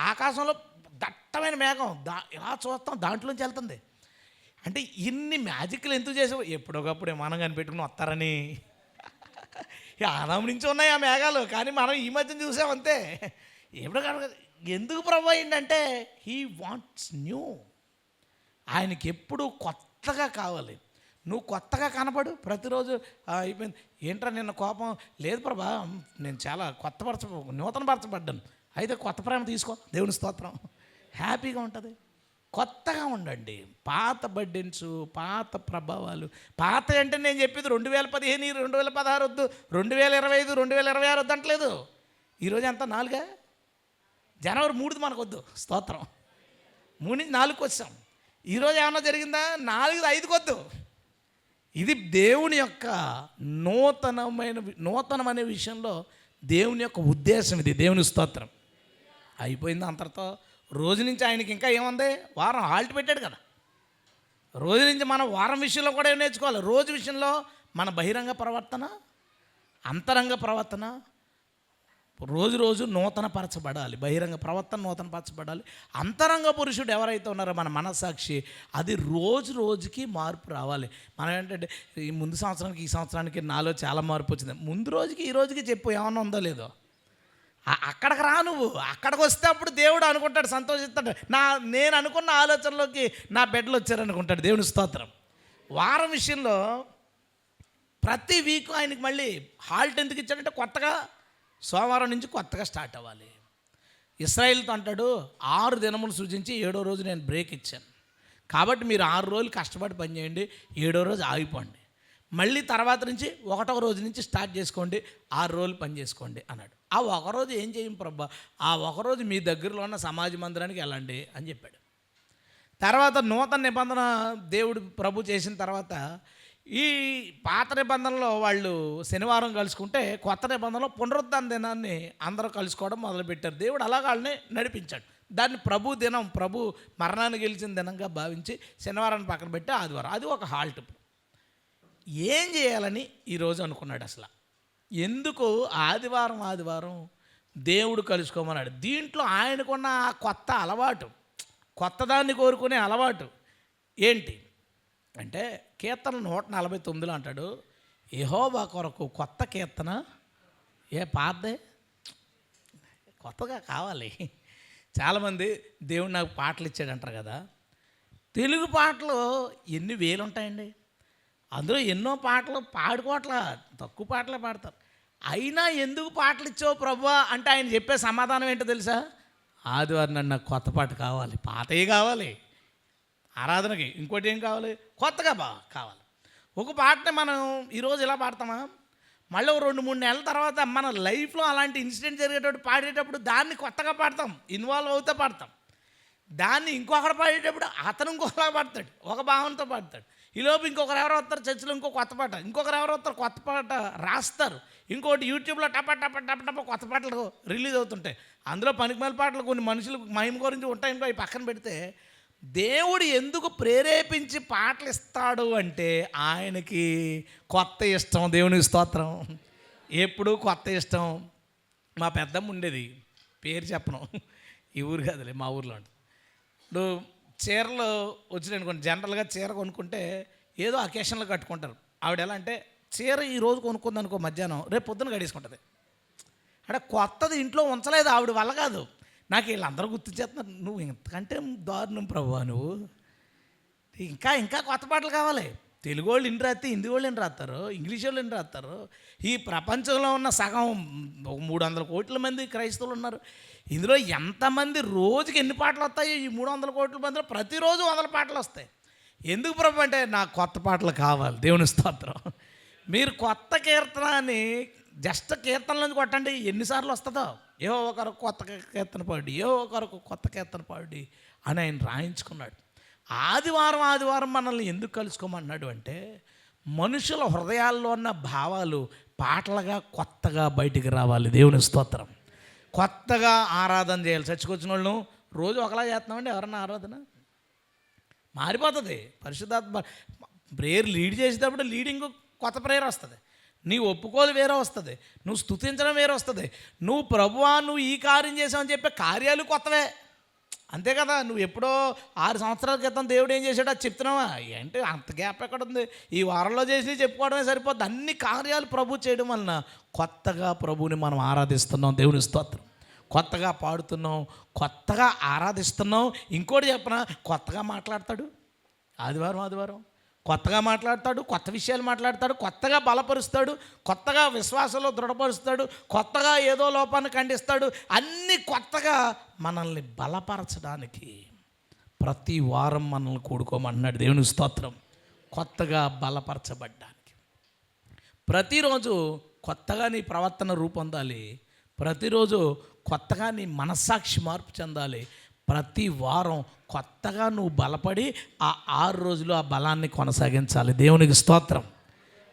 ఆకాశంలో దట్టమైన మేఘం ఇలా చూస్తాం, దాంట్లోంచి వెళ్తుంది. అంటే ఇన్ని మ్యాజిక్లు ఎందుకు చేసావు? ఎప్పుడొకప్పుడు విమానం కనిపెట్టుకుని వస్తారని. ఆదాం నుంచి ఉన్నాయి ఆ మేఘాలు, కానీ మనం ఈ మధ్యన చూసామంతే. ఎప్పుడు ఎందుకు ప్రభు ఏంటంటే హీ వాంట్స్ న్యూ. ఆయనకి ఎప్పుడు కొత్తగా కావాలి. నువ్వు కొత్తగా కనపడు ప్రతిరోజు. అయిపోయింది ఏంట్రా నిన్న కోపం లేదు ప్రభా, నేను చాలా నూతన పరచబడ్డాను. అయితే కొత్త ప్రేమ తీసుకో, దేవుని స్తోత్రం, హ్యాపీగా ఉంటుంది. కొత్తగా ఉండండి. పాత బడ్డెన్స్, పాత ప్రభావాలు, పాత అంటే నేను చెప్పేది 2015, 2016 వద్దు, 2025, 2026 వద్దు అంటలేదు. ఈరోజు ఎంత 4 జనవరి 3 మనకు వద్దు, స్తోత్రం. 3 నుంచి 4కి వచ్చాం. ఈరోజు ఏమన్నా జరిగిందా? 4 5కి వద్దు. ఇది దేవుని యొక్క నూతనమనే విషయంలో దేవుని యొక్క ఉద్దేశం. ఇది దేవుని స్తోత్రం. అయిపోయింది అంతటితో. రోజు నుంచి ఆయనకి ఇంకా ఏముంది? వారం హాల్ట్ పెట్టాడు కదా. రోజు నుంచి మనం వారం విషయంలో కూడా ఏం నేర్చుకోవాలి? రోజు విషయంలో మన బహిరంగ ప్రవర్తన, అంతరంగ ప్రవర్తన రోజు నూతన పరచబడాలి. బహిరంగ ప్రవర్తన నూతన పరచబడాలి. అంతరంగ పురుషుడు ఎవరైతే ఉన్నారో మన మనస్సాక్షి, అది రోజుకి మార్పు రావాలి. మనం ఏంటంటే ఈ ముందు సంవత్సరానికి ఈ సంవత్సరానికి నాలో చాలా మార్పు వచ్చింది. ముందు రోజుకి ఈ రోజుకి చెప్పు ఏమన్నా ఉందో లేదో. అక్కడికి రా, నువ్వు అక్కడికి వస్తే అప్పుడు దేవుడు అనుకుంటాడు, సంతోషిస్తాడు. నేను అనుకున్న ఆలోచనలోకి నా బిడ్డలు వచ్చారనుకుంటాడు. దేవుని స్తోత్రం. వారం విషయంలో ప్రతి వీక్ ఆయనకి మళ్ళీ హాల్ట్ ఎందుకు ఇచ్చాడంటే కొత్తగా సోమవారం నుంచి కొత్తగా స్టార్ట్ అవ్వాలి. ఇశ్రాయేలుతో అంటాడు 6 దినములు సృజించి 7వ రోజు నేను బ్రేక్ ఇచ్చాను. కాబట్టి మీరు 6 రోజులు కష్టపడి పని చేయండి, 7వ రోజు ఆగిపోండి. మళ్ళీ తర్వాత నుంచి 1వ రోజు నుంచి స్టార్ట్ చేసుకోండి, 6 రోజులు పని చేసుకోండి అన్నాడు. ఆ ఒకరోజు ఏం చేయం ప్రభా? ఆ ఒకరోజు మీ దగ్గరలో ఉన్న సమాజ మందిరానికి వెళ్ళండి అని చెప్పాడు. తర్వాత నూతన నిబంధన దేవుడు ప్రభు చేసిన తర్వాత ఈ పాత నిబంధనలో వాళ్ళు శనివారం కలుసుకుంటే కొత్త నిబంధనలో పునరుద్ధాన దినాన్ని అందరూ కలుసుకోవడం మొదలుపెట్టారు. దేవుడు అలా వాళ్ళని నడిపించాడు. దాన్ని ప్రభు దినం, ప్రభు మరణాన్ని గెలిచిన దినంగా భావించి శనివారాన్ని పక్కన పెట్టి ఆదివారం, అది ఒక హాల్ట్. ఏం చేయాలని ఈరోజు అనుకున్నాడు అసలు? ఎందుకు ఆదివారం దేవుడు కలుసుకోమన్నాడు? దీంట్లో ఆయనకున్న కొత్త అలవాటు, కొత్తదాన్ని కోరుకునే అలవాటు ఏంటి అంటే కీర్తన 149 అంటాడు, యెహోవా కొరకు కొత్త కీర్తన. పాతదే కొత్తగా కావాలి. చాలామంది దేవుడు నాకు పాటలు ఇచ్చాడంటారు కదా. తెలుగు పాటలు ఎన్ని వేలు ఉంటాయండి. అందులో ఎన్నో పాటలు పాడుకోవట్లా, తక్కువ పాటలే పాడతారు. అయినా ఎందుకు పాటలు ఇచ్చావు ప్రభువా అంటే ఆయన చెప్పే సమాధానం ఏంటో తెలుసా? ఆదివారం నాకు కొత్త పాట కావాలి, పాతవి కావాలి. ఆరాధనకి ఇంకోటి ఏం కావాలి? కొత్తగా కావాలి. ఒక పాటని మనం ఈరోజు ఇలా పాడతామా, మళ్ళీ 2-3 నెలల తర్వాత మన లైఫ్లో అలాంటి ఇన్సిడెంట్ జరిగేటప్పుడు పాడేటప్పుడు దాన్ని కొత్తగా పాడతాం, ఇన్వాల్వ్ అవుతే పాడతాం. దాన్ని ఇంకొకరు పాడేటప్పుడు అతను ఇంకొకలా పాడతాడు, ఒక భావంతో పాడతాడు. ఈలోపు ఇంకొకరు ఎవరో వస్తారు చర్చిలో ఇంకో కొత్త పాట, ఇంకొకరు ఎవరో వస్తారు కొత్త పాట రాస్తారు, ఇంకోటి యూట్యూబ్లో టప కొత్త పాటలు రిలీజ్ అవుతుంటాయి. అందులో పనికిమాల పాటలు కొన్ని మనుషులకు మహిమ గురించి ఉంటాయి, ఇంకో అవి పక్కన పెడితే దేవుడు ఎందుకు ప్రేరేపించి పాటలు ఇస్తాడు అంటే ఆయనకి కొత్త ఇష్టం. దేవునికి స్తోత్రం. ఎప్పుడు కొత్త ఇష్టం. మా పెద్దమ్మ ఉండేది, పేరు చెప్పను, ఈ ఊరు కాదులే, మా ఊర్లో ఉంటుంది. ఇప్పుడు చీరలు వచ్చినాయి అనుకోండి, జనరల్గా చీర కొనుక్కుంటే ఏదో అకేషన్లో కట్టుకుంటారు. ఆవిడ ఎలా అంటే చీర ఈరోజు కొనుక్కుంది అనుకో, మధ్యాహ్నం రేపు పొద్దున గడేసుకుంటుంది. అంటే కొత్తది ఇంట్లో ఉంచలేదు ఆవిడ వల్ల కాదు. నాకు వీళ్ళందరూ గుర్తించేస్తున్నారు, నువ్వు ఇంతకంటే దారుణం ప్రభువా, నువ్వు ఇంకా కొత్త పాటలు కావాలి. తెలుగు వాళ్ళు ఇన్ని రాస్తే హిందీ వాళ్ళు ఎన్ని రాస్తారు, ఇంగ్లీష్ వాళ్ళు ఎన్ని రాస్తారు. ఈ ప్రపంచంలో ఉన్న సగం 300 కోట్ల మంది క్రైస్తవులు ఉన్నారు. ఇందులో ఎంతమంది రోజుకి ఎన్ని పాటలు వస్తాయో ఈ 300 కోట్ల మందిలో ప్రతిరోజు 100 పాటలు వస్తాయి. ఎందుకు ప్రభు అంటే నాకు కొత్త పాటలు కావాలి. దేవుని స్తోత్రం. మీరు కొత్త కీర్తన అని జస్ట్ కీర్తనలోంచి కొట్టండి, ఎన్నిసార్లు వస్తుందో. ఏవో ఒకరు కొత్త కీర్తన పాడి, ఏవో ఒకరు కొత్త కీర్తన పాడి అని ఆయన రాయించుకున్నాడు. ఆదివారం మనల్ని ఎందుకు కలుసుకోమన్నాడు అంటే మనుషుల హృదయాల్లో ఉన్న భావాలు పాటలుగా కొత్తగా బయటికి రావాలి. దేవుని స్తోత్రం. కొత్తగా ఆరాధన చేయాలి. చర్చకొచ్చిన వాళ్ళు రోజు ఒకలా చేస్తున్నామండి. ఎవరన్నా ఆరాధన మారిపోతుంది. పరిశుద్ధాత్మ ప్రేయర్ లీడ్ చేసేటప్పుడు లీడింగ్ కొత్త ప్రేయర్ వస్తుంది. నీ ఒప్పుకోలు వేరే వస్తుంది, నువ్వు స్తుతించడం వేరే వస్తుంది. నువ్వు ప్రభువా నువ్వు ఈ కార్యం చేసావని చెప్పే కార్యాలు కొత్తవే. అంతే కదా, నువ్వు ఎప్పుడో 6 సంవత్సరాల క్రితం దేవుడు ఏం చేశాడో అది చెప్తున్నావా? ఏంటి అంత గ్యాప్ ఎక్కడ ఉంది? ఈ వారంలో చేసి చెప్పుకోవడమే సరిపోద్ది. అన్ని కార్యాలు ప్రభు చేయడం వలన కొత్తగా ప్రభువుని మనం ఆరాధిస్తున్నాం. దేవుని స్తోత్రం. కొత్తగా పాడుతున్నాం, కొత్తగా ఆరాధిస్తున్నాం. ఇంకోటి చెప్పనా, కొత్తగా మాట్లాడతాడు. ఆదివారం కొత్తగా మాట్లాడతాడు, కొత్త విషయాలు మాట్లాడతాడు, కొత్తగా బలపరుస్తాడు, కొత్తగా విశ్వాసంలో దృఢపరుస్తాడు, కొత్తగా ఏదో లోపాన్ని ఖండిస్తాడు. అన్నీ కొత్తగా మనల్ని బలపరచడానికి ప్రతి వారం మనల్ని కూడుకోమన్నాడు. దేవుని స్తోత్రం. కొత్తగా బలపరచబడ్డానికి ప్రతిరోజు కొత్తగా నీ ప్రవర్తన రూపొందాలి. ప్రతిరోజు కొత్తగా నీ మనస్సాక్షి మార్పు చెందాలి. ప్రతి వారం కొత్తగా నువ్వు బలపడి ఆ 6 రోజులు ఆ బలాన్ని కొనసాగించాలి. దేవునికి స్తోత్రం.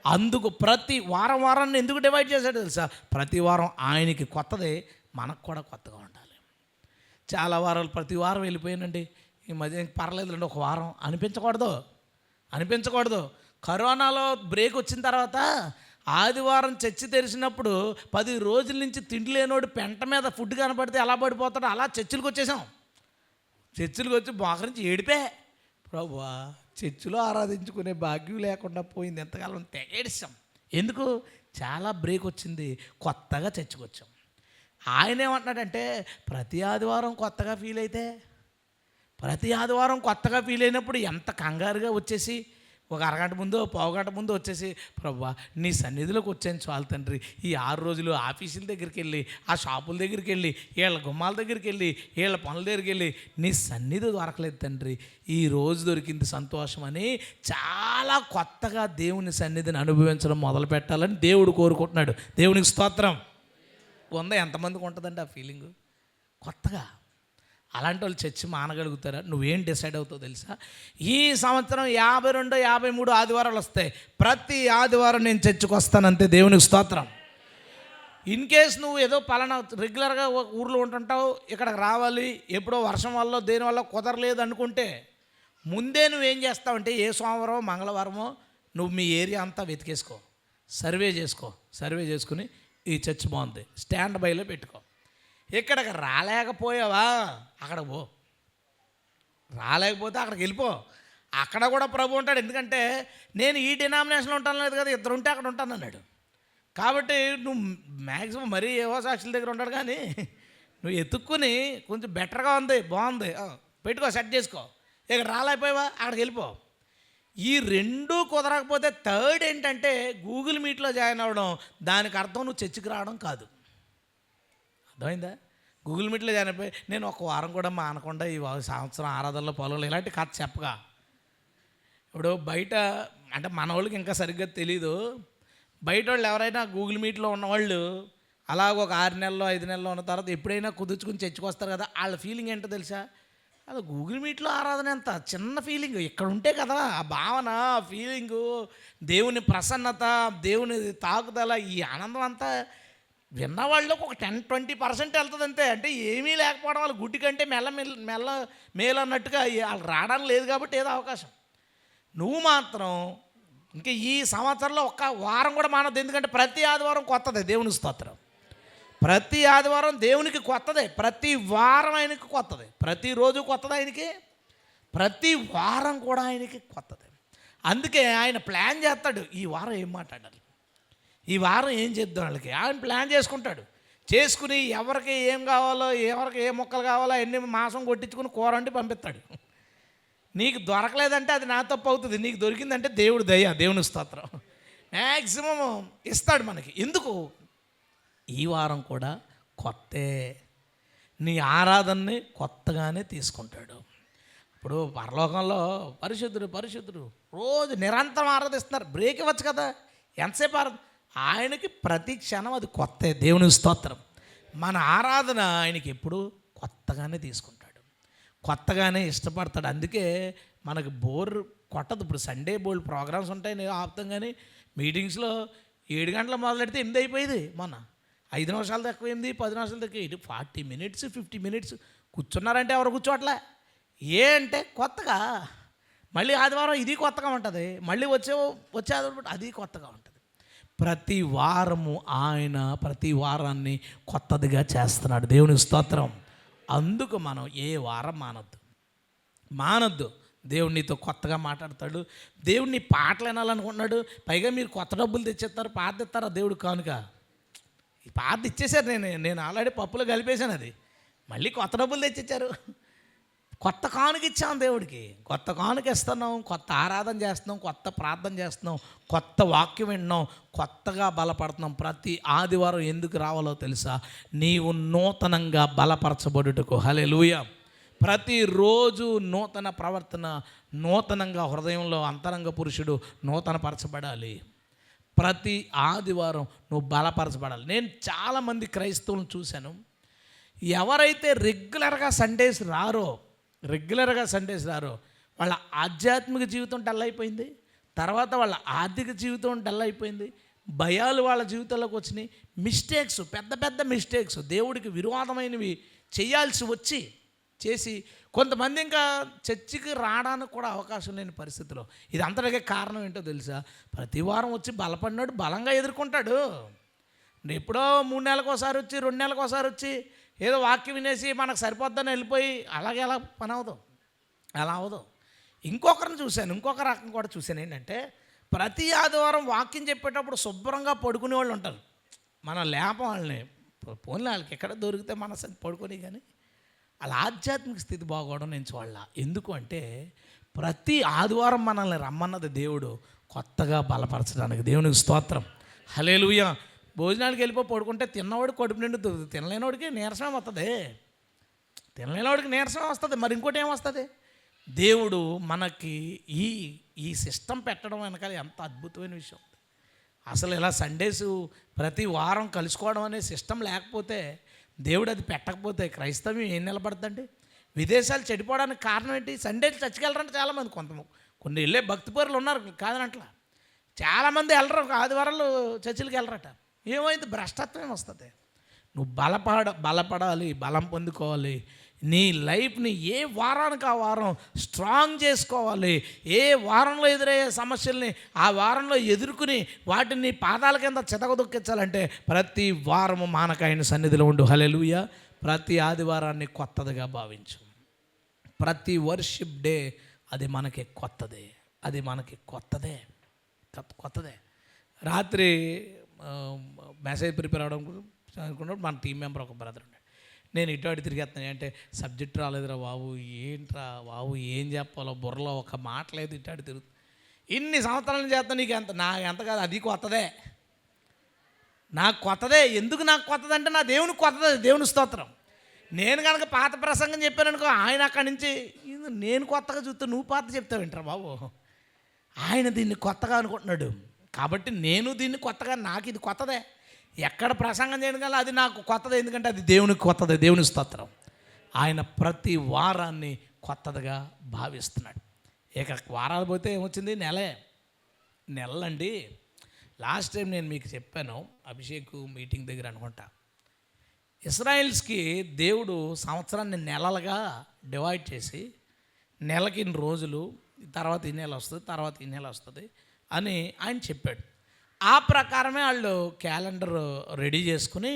అందుకు ప్రతి వారాన్ని ఎందుకు డివైడ్ చేశాడో తెలుసా? ప్రతి వారం ఆయనకి కొత్తదే, మనకు కూడా కొత్తగా ఉండాలి. చాలా వారాలు ప్రతి వారం వెళ్ళిపోయానండి, ఈ మధ్య పర్లేదులేండి ఒక వారం అనిపించకూడదు. కరోనాలో బ్రేక్ వచ్చిన తర్వాత ఆదివారం చర్చి తెరిచినప్పుడు 10 రోజుల నుంచి తిండి లేనోడు పెంట మీద ఫుడ్ కనపడితే ఎలా పడిపోతాడో అలా చర్చిలకు వచ్చేసాం. చర్చిలకు వచ్చి మోకరించి ఏడిపే, ప్రభువా చర్చిలో ఆరాధించుకునే భాగ్యం లేకుండా పోయింది, ఎంతకాలం తెగేడిస్తాం. ఎందుకు? చాలా బ్రేక్ వచ్చింది, కొత్తగా చర్చికి వచ్చాం. ఆయన ఏమంటున్నాడంటే ప్రతి ఆదివారం కొత్తగా ఫీల్ అయినప్పుడు ఎంత కంగారుగా వచ్చేసి ఒక అరగంట ముందు పావుగంట ముందు వచ్చేసి, ప్రభువా నీ సన్నిధిలోకి వచ్చాను చాలు తండ్రి. ఈ 6 రోజులు ఆఫీసుల దగ్గరికి వెళ్ళి, ఆ షాపుల దగ్గరికి వెళ్ళి, వీళ్ళ గుమ్మాల దగ్గరికి వెళ్ళి, వీళ్ళ పనుల దగ్గరికి వెళ్ళి నీ సన్నిధి దొరకలేదు తండ్రి, ఈ రోజు దొరికింది సంతోషం అని చాలా కొత్తగా దేవుని సన్నిధిని అనుభవించడం మొదలు పెట్టాలని దేవుడు కోరుకుంటున్నాడు. దేవునికి స్తోత్రం. ఎంతమందికి ఉంటుందండి ఆ ఫీలింగు? కొత్తగా. అలాంటి వాళ్ళు చర్చి మానగలుగుతారా? నువ్వేం డిసైడ్ అవుతావు తెలుసా? ఈ సంవత్సరం 52, 53 ఆదివారాలు వస్తాయి. ప్రతి ఆదివారం నేను చర్చికి వస్తానంతే. దేవునికి స్తోత్రం. ఇన్ కేస్ నువ్వు ఏదో పలానా రెగ్యులర్గా ఊర్లో ఉంటుంటావు, ఇక్కడికి రావాలి, ఎప్పుడో వర్షం వల్ల దేనివల్ల కుదరలేదు అనుకుంటే ముందే నువ్వేం చేస్తావంటే ఏ సోమవారం మంగళవారమో నువ్వు మీ ఏరియా అంతా వెతికేసుకో, సర్వే చేసుకుని ఈ చర్చ్ బాగుంది స్టాండ్ బైలో పెట్టుకో. ఇక్కడికి రాలేకపోయావా అక్కడ పో, రాలేకపోతే అక్కడికి వెళ్ళిపో. అక్కడ కూడా ప్రభు ఉంటాడు. ఎందుకంటే నేను ఈ డినామినేషన్లో ఉంటాను లేదు కదా, 2 ఉంటే అక్కడ ఉంటాను అన్నాడు. కాబట్టి నువ్వు మ్యాక్సిమం మరీ ఏవో సాక్షుల దగ్గర ఉంటాడు, కానీ నువ్వు ఎత్తుక్కుని కొంచెం బెటర్గా ఉంది, బాగుంది పెట్టుకో, సెట్ చేసుకో. ఇక్కడ రాలేకపోయావా అక్కడికి వెళ్ళిపో. ఈ 2 కుదరకపోతే థర్డ్ ఏంటంటే గూగుల్ మీట్లో జాయిన్ అవ్వడం. దానికి అర్థం నువ్వు చర్చికి రావడం కాదు. అర్థమైందా? గూగుల్ మీట్లో జాయిన్ అయిపోయి నేను ఒక వారం కూడా మానకుండా ఈ సంవత్సరం ఆరాధనలో పాల్గొనలేదు ఇలాంటి కథ చెప్పగా. ఇప్పుడు బయట అంటే మన వాళ్ళకి ఇంకా సరిగ్గా తెలీదు, బయట వాళ్ళు ఎవరైనా గూగుల్ మీట్లో ఉన్నవాళ్ళు అలాగ ఒక 6 నెలల్లో 5 నెలల్లో ఉన్న తర్వాత ఎప్పుడైనా కుదుర్చుకుని చర్చకొస్తారు కదా, వాళ్ళ ఫీలింగ్ ఏంటో తెలుసా? అది గూగుల్ మీట్లో ఆరాధన ఎంత చిన్న ఫీలింగ్, ఇక్కడ ఉంటే కదా ఆ భావన, ఫీలింగు, దేవుని ప్రసన్నత, దేవుని తాకుదల, ఈ ఆనందం అంతా విన్నవాళ్ళకి ఒక 10-20% వెళ్తుంది అంతే. అంటే ఏమీ లేకపోవడం వాళ్ళ గుడ్డి కంటే మేలు అన్నట్టుగా వాళ్ళు రావడానికి లేదు కాబట్టి ఏదో అవకాశం. నువ్వు మాత్రం ఇంకా ఈ సంవత్సరంలో ఒక్క వారం కూడా మానవద్దు. ఎందుకంటే ప్రతి ఆదివారం కొత్తదే. దేవుని స్తోత్రం. ప్రతి ఆదివారం దేవునికి కొత్తదే, ప్రతి వారం ఆయనకి కొత్తదే, ప్రతిరోజు కొత్తది ఆయనకి, ప్రతి వారం కూడా ఆయనకి కొత్తదే. అందుకే ఆయన ప్లాన్ చేస్తాడు, ఈ వారం ఏం మాట్లాడాలి, ఈ వారం ఏం చేద్దాం వాళ్ళకి. ఆయన ప్లాన్ చేసుకుని ఎవరికి ఏం కావాలో, ఎవరికి ఏ మొక్కలు కావాలో అన్ని మాంసం కొట్టించుకుని కూర వండి పంపిస్తాడు. నీకు దొరకలేదంటే అది నా తప్పు అవుతుంది, నీకు దొరికిందంటే దేవుడు దయ. దేవుని స్తోత్రం. మ్యాక్సిమం ఇస్తాడు మనకి. ఎందుకు? ఈ వారం కూడా కొత్తే, నీ ఆరాధనని కొత్తగానే తీసుకుంటాడు. ఇప్పుడు పరలోకంలో పరిశుద్ధుడు రోజు నిరంతరం ఆరాధిస్తున్నారు. బ్రేక్ ఇవ్వచ్చు కదా, ఎంతసేపు ఆయనకి ప్రతి క్షణం అది కొత్తే. దేవుని స్తోత్రం. మన ఆరాధన ఆయనకి ఎప్పుడు కొత్తగానే తీసుకుంటాడు, కొత్తగానే ఇష్టపడతాడు. అందుకే మనకు బోర్ కొట్టదు. ఇప్పుడు సండే బోల్డ్ ప్రోగ్రామ్స్ ఉంటాయి, నేను ఆపుతాం. కానీ మీటింగ్స్లో 7 గంటలు మొదలెడితే 8 అయిపోయేది. మొన్న 5 నిమిషాలు తక్కువైంది, 10 నిమిషాలు తక్కువ. 40 minutes 50 minutes కూర్చున్నారంటే ఎవరు కూర్చోట్లే. అంటే కొత్తగా మళ్ళీ ఆదివారం ఇది కొత్తగా ఉంటుంది, మళ్ళీ వచ్చే ఆదివారం అది కొత్తగా ఉంటుంది. ప్రతి వారము ఆయన ప్రతి వారాన్ని కొత్తదిగా చేస్తున్నాడు. దేవుని స్తోత్రం. అందుకు మనం ఏ వారం మానొద్దు. దేవుడు నీతో కొత్తగా మాట్లాడతాడు. దేవుడు నీ పాటలు వినాలనుకుంటున్నాడు. పైగా మీరు కొత్త డబ్బులు తెచ్చేస్తారు, పాత ఇస్తారా దేవుడు కానుక? ఈ పాత ఇచ్చేసారు. నేను ఆల్రెడీ పప్పులో కలిపేశాను. అది మళ్ళీ కొత్త డబ్బులు తెచ్చిచ్చారు. కొత్త కానుక ఇచ్చాం దేవుడికి. కొత్త కానుక ఇస్తున్నాం, కొత్త ఆరాధన చేస్తున్నాం, కొత్త ప్రార్థన చేస్తున్నాం, కొత్త వాక్యం వింటున్నాం, కొత్తగా బలపడుతున్నాం. ప్రతి ఆదివారం ఎందుకు రావాలో తెలుసా? నీవు నూతనంగా బలపరచబడుటకు. హల్లెలూయా. ప్రతిరోజు నూతన ప్రవర్తన, నూతనంగా హృదయంలో అంతరంగ పురుషుడు నూతనపరచబడాలి. ప్రతి ఆదివారం నువ్వు బలపరచబడాలి. నేను చాలామంది క్రైస్తవులను చూశాను, ఎవరైతే రెగ్యులర్గా సండేస్ రారో వాళ్ళ ఆధ్యాత్మిక జీవితం డల్ అయిపోయింది. తర్వాత వాళ్ళ ఆర్థిక జీవితం డల్ అయిపోయింది. భయాలు వాళ్ళ జీవితంలోకి వచ్చినాయి. మిస్టేక్స్, పెద్ద పెద్ద మిస్టేక్స్, దేవుడికి విరోధమైనవి చేసి కొంతమంది ఇంకా చర్చికి రావడానికి కూడా అవకాశం లేని పరిస్థితిలో. ఇది అంతటికే కారణం ఏంటో తెలుసా? ప్రతి వారం వచ్చి బలపడినాడు బలంగా ఎదుర్కొంటాడు. ఎప్పుడో 3 నెలలకు ఒకసారి వచ్చి, 2 నెలలకు ఒకసారి వచ్చి ఏదో వాక్యం వినేసి మనకు సరిపోద్దని వెళ్ళిపోయి అలాగే ఎలా పని అలా అవదు. ఇంకొక రకం కూడా చూశాను. ఏంటంటే ప్రతి ఆదివారం వాక్యం చెప్పేటప్పుడు శుభ్రంగా పడుకునే వాళ్ళు ఉంటారు. మనం లేపం వాళ్ళని, పోన్లే వాళ్ళకి ఎక్కడ దొరికితే మన పడుకొని, కానీ వాళ్ళ ఆధ్యాత్మిక స్థితి బాగోవడం నేను చూడాల. ఎందుకు అంటే ప్రతి ఆదివారం మనల్ని రమ్మన్నది దేవుడు కొత్తగా బలపరచడానికి. దేవునికి స్తోత్రం. హల్లెలూయా. భోజనానికి వెళ్ళిపోయి పడుకుంటే తిన్నవాడు కడుపు నిండుతుంది, తినలేనివాడికి నీరసమే వస్తుంది. మరి ఇంకోటి ఏమొస్తుంది? దేవుడు మనకి ఈ సిస్టమ్ పెట్టడం వెనకాల ఎంత అద్భుతమైన విషయం. అసలు ఇలా సండేస్ ప్రతి వారం కలుసుకోవడం అనే సిస్టమ్ లేకపోతే, దేవుడు అది పెట్టకపోతే క్రైస్తవ్యం ఏం నిలబడుతుందండి? విదేశాలు చెడిపోవడానికి కారణం ఏంటి? సండేలు చర్చికి వెళ్ళరంటే చాలామంది, కొన్ని వెళ్ళే భక్తి పరులు ఉన్నారు కాదనట్లా. చాలామంది వెళ్ళరు, ఆదివారాలు చర్చిలకు వెళ్ళరట. ఏమైంది? భ్రష్టత్వం వస్తుంది. నువ్వు బలపడాలి, బలం పొందుకోవాలి. నీ లైఫ్ని ఏ వారానికి ఆ వారం స్ట్రాంగ్ చేసుకోవాలి. ఏ వారంలో ఎదురయ్యే సమస్యల్ని ఆ వారంలో ఎదుర్కొని వాటిని పాదాల కింద చితకదొక్కించాలంటే ప్రతి వారము మానక ఆయన సన్నిధిలో ఉండు. హల్లెలూయా. ప్రతి ఆదివారాన్ని కొత్తదిగా భావించు. ప్రతి వర్షిప్ డే అది మనకి కొత్తదే. రాత్రి మెసేజ్ ప్రిపేర్ అవ్వడం అనుకున్నప్పుడు మన టీం మెంబర్ ఒక బ్రదర్ ఉన్నాడు. నేను ఇటు అటు తిరిగేస్తున్నాను. అంటే సబ్జెక్ట్ రాలేదురా బాబు, ఏం చెప్పాలో బుర్రలో ఒక మాట లేదు. ఇటు అటు తిరుగుతుంది. ఇన్ని సంవత్సరాలు చేస్తాను, నాకు ఎంత కాదు, అది కొత్తదే. నాకు కొత్తదే. ఎందుకు నాకు కొత్తది అంటే నా దేవునికి కొత్తదే. దేవుని స్తోత్రం. నేను కనుక పాత ప్రసంగం చెప్పాను అనుకో, ఆయన అక్కడి నుంచి నేను కొత్తగా చూస్తే నువ్వు పాత చెప్తావు వింటారా బాబు. ఆయన దీన్ని కొత్తగా అనుకుంటున్నాడు కాబట్టి నేను దీన్ని కొత్తగా, నాకు ఇది కొత్తదే. ఎక్కడ ప్రసంగం చేయడం కల్లా అది నాకు కొత్తదే, ఎందుకంటే అది దేవునికి కొత్తదే. దేవుని స్తోత్రం. ఆయన ప్రతి వారాన్ని కొత్తదిగా భావిస్తున్నాడు. వారాలు పోతే ఏమొచ్చింది? నెలండి. లాస్ట్ టైం నేను మీకు చెప్పాను, అభిషేక్ మీటింగ్ దగ్గర అనుకుంటా, ఇశ్రాయేల్స్కి దేవుడు సంవత్సరాన్ని నెలలుగా డివైడ్ చేసి, నెలకి ఇన్ని రోజులు, తర్వాత ఈ నెల వస్తుంది అని ఆయన చెప్పాడు. ఆ ప్రకారమే వాళ్ళు క్యాలెండర్ రెడీ చేసుకుని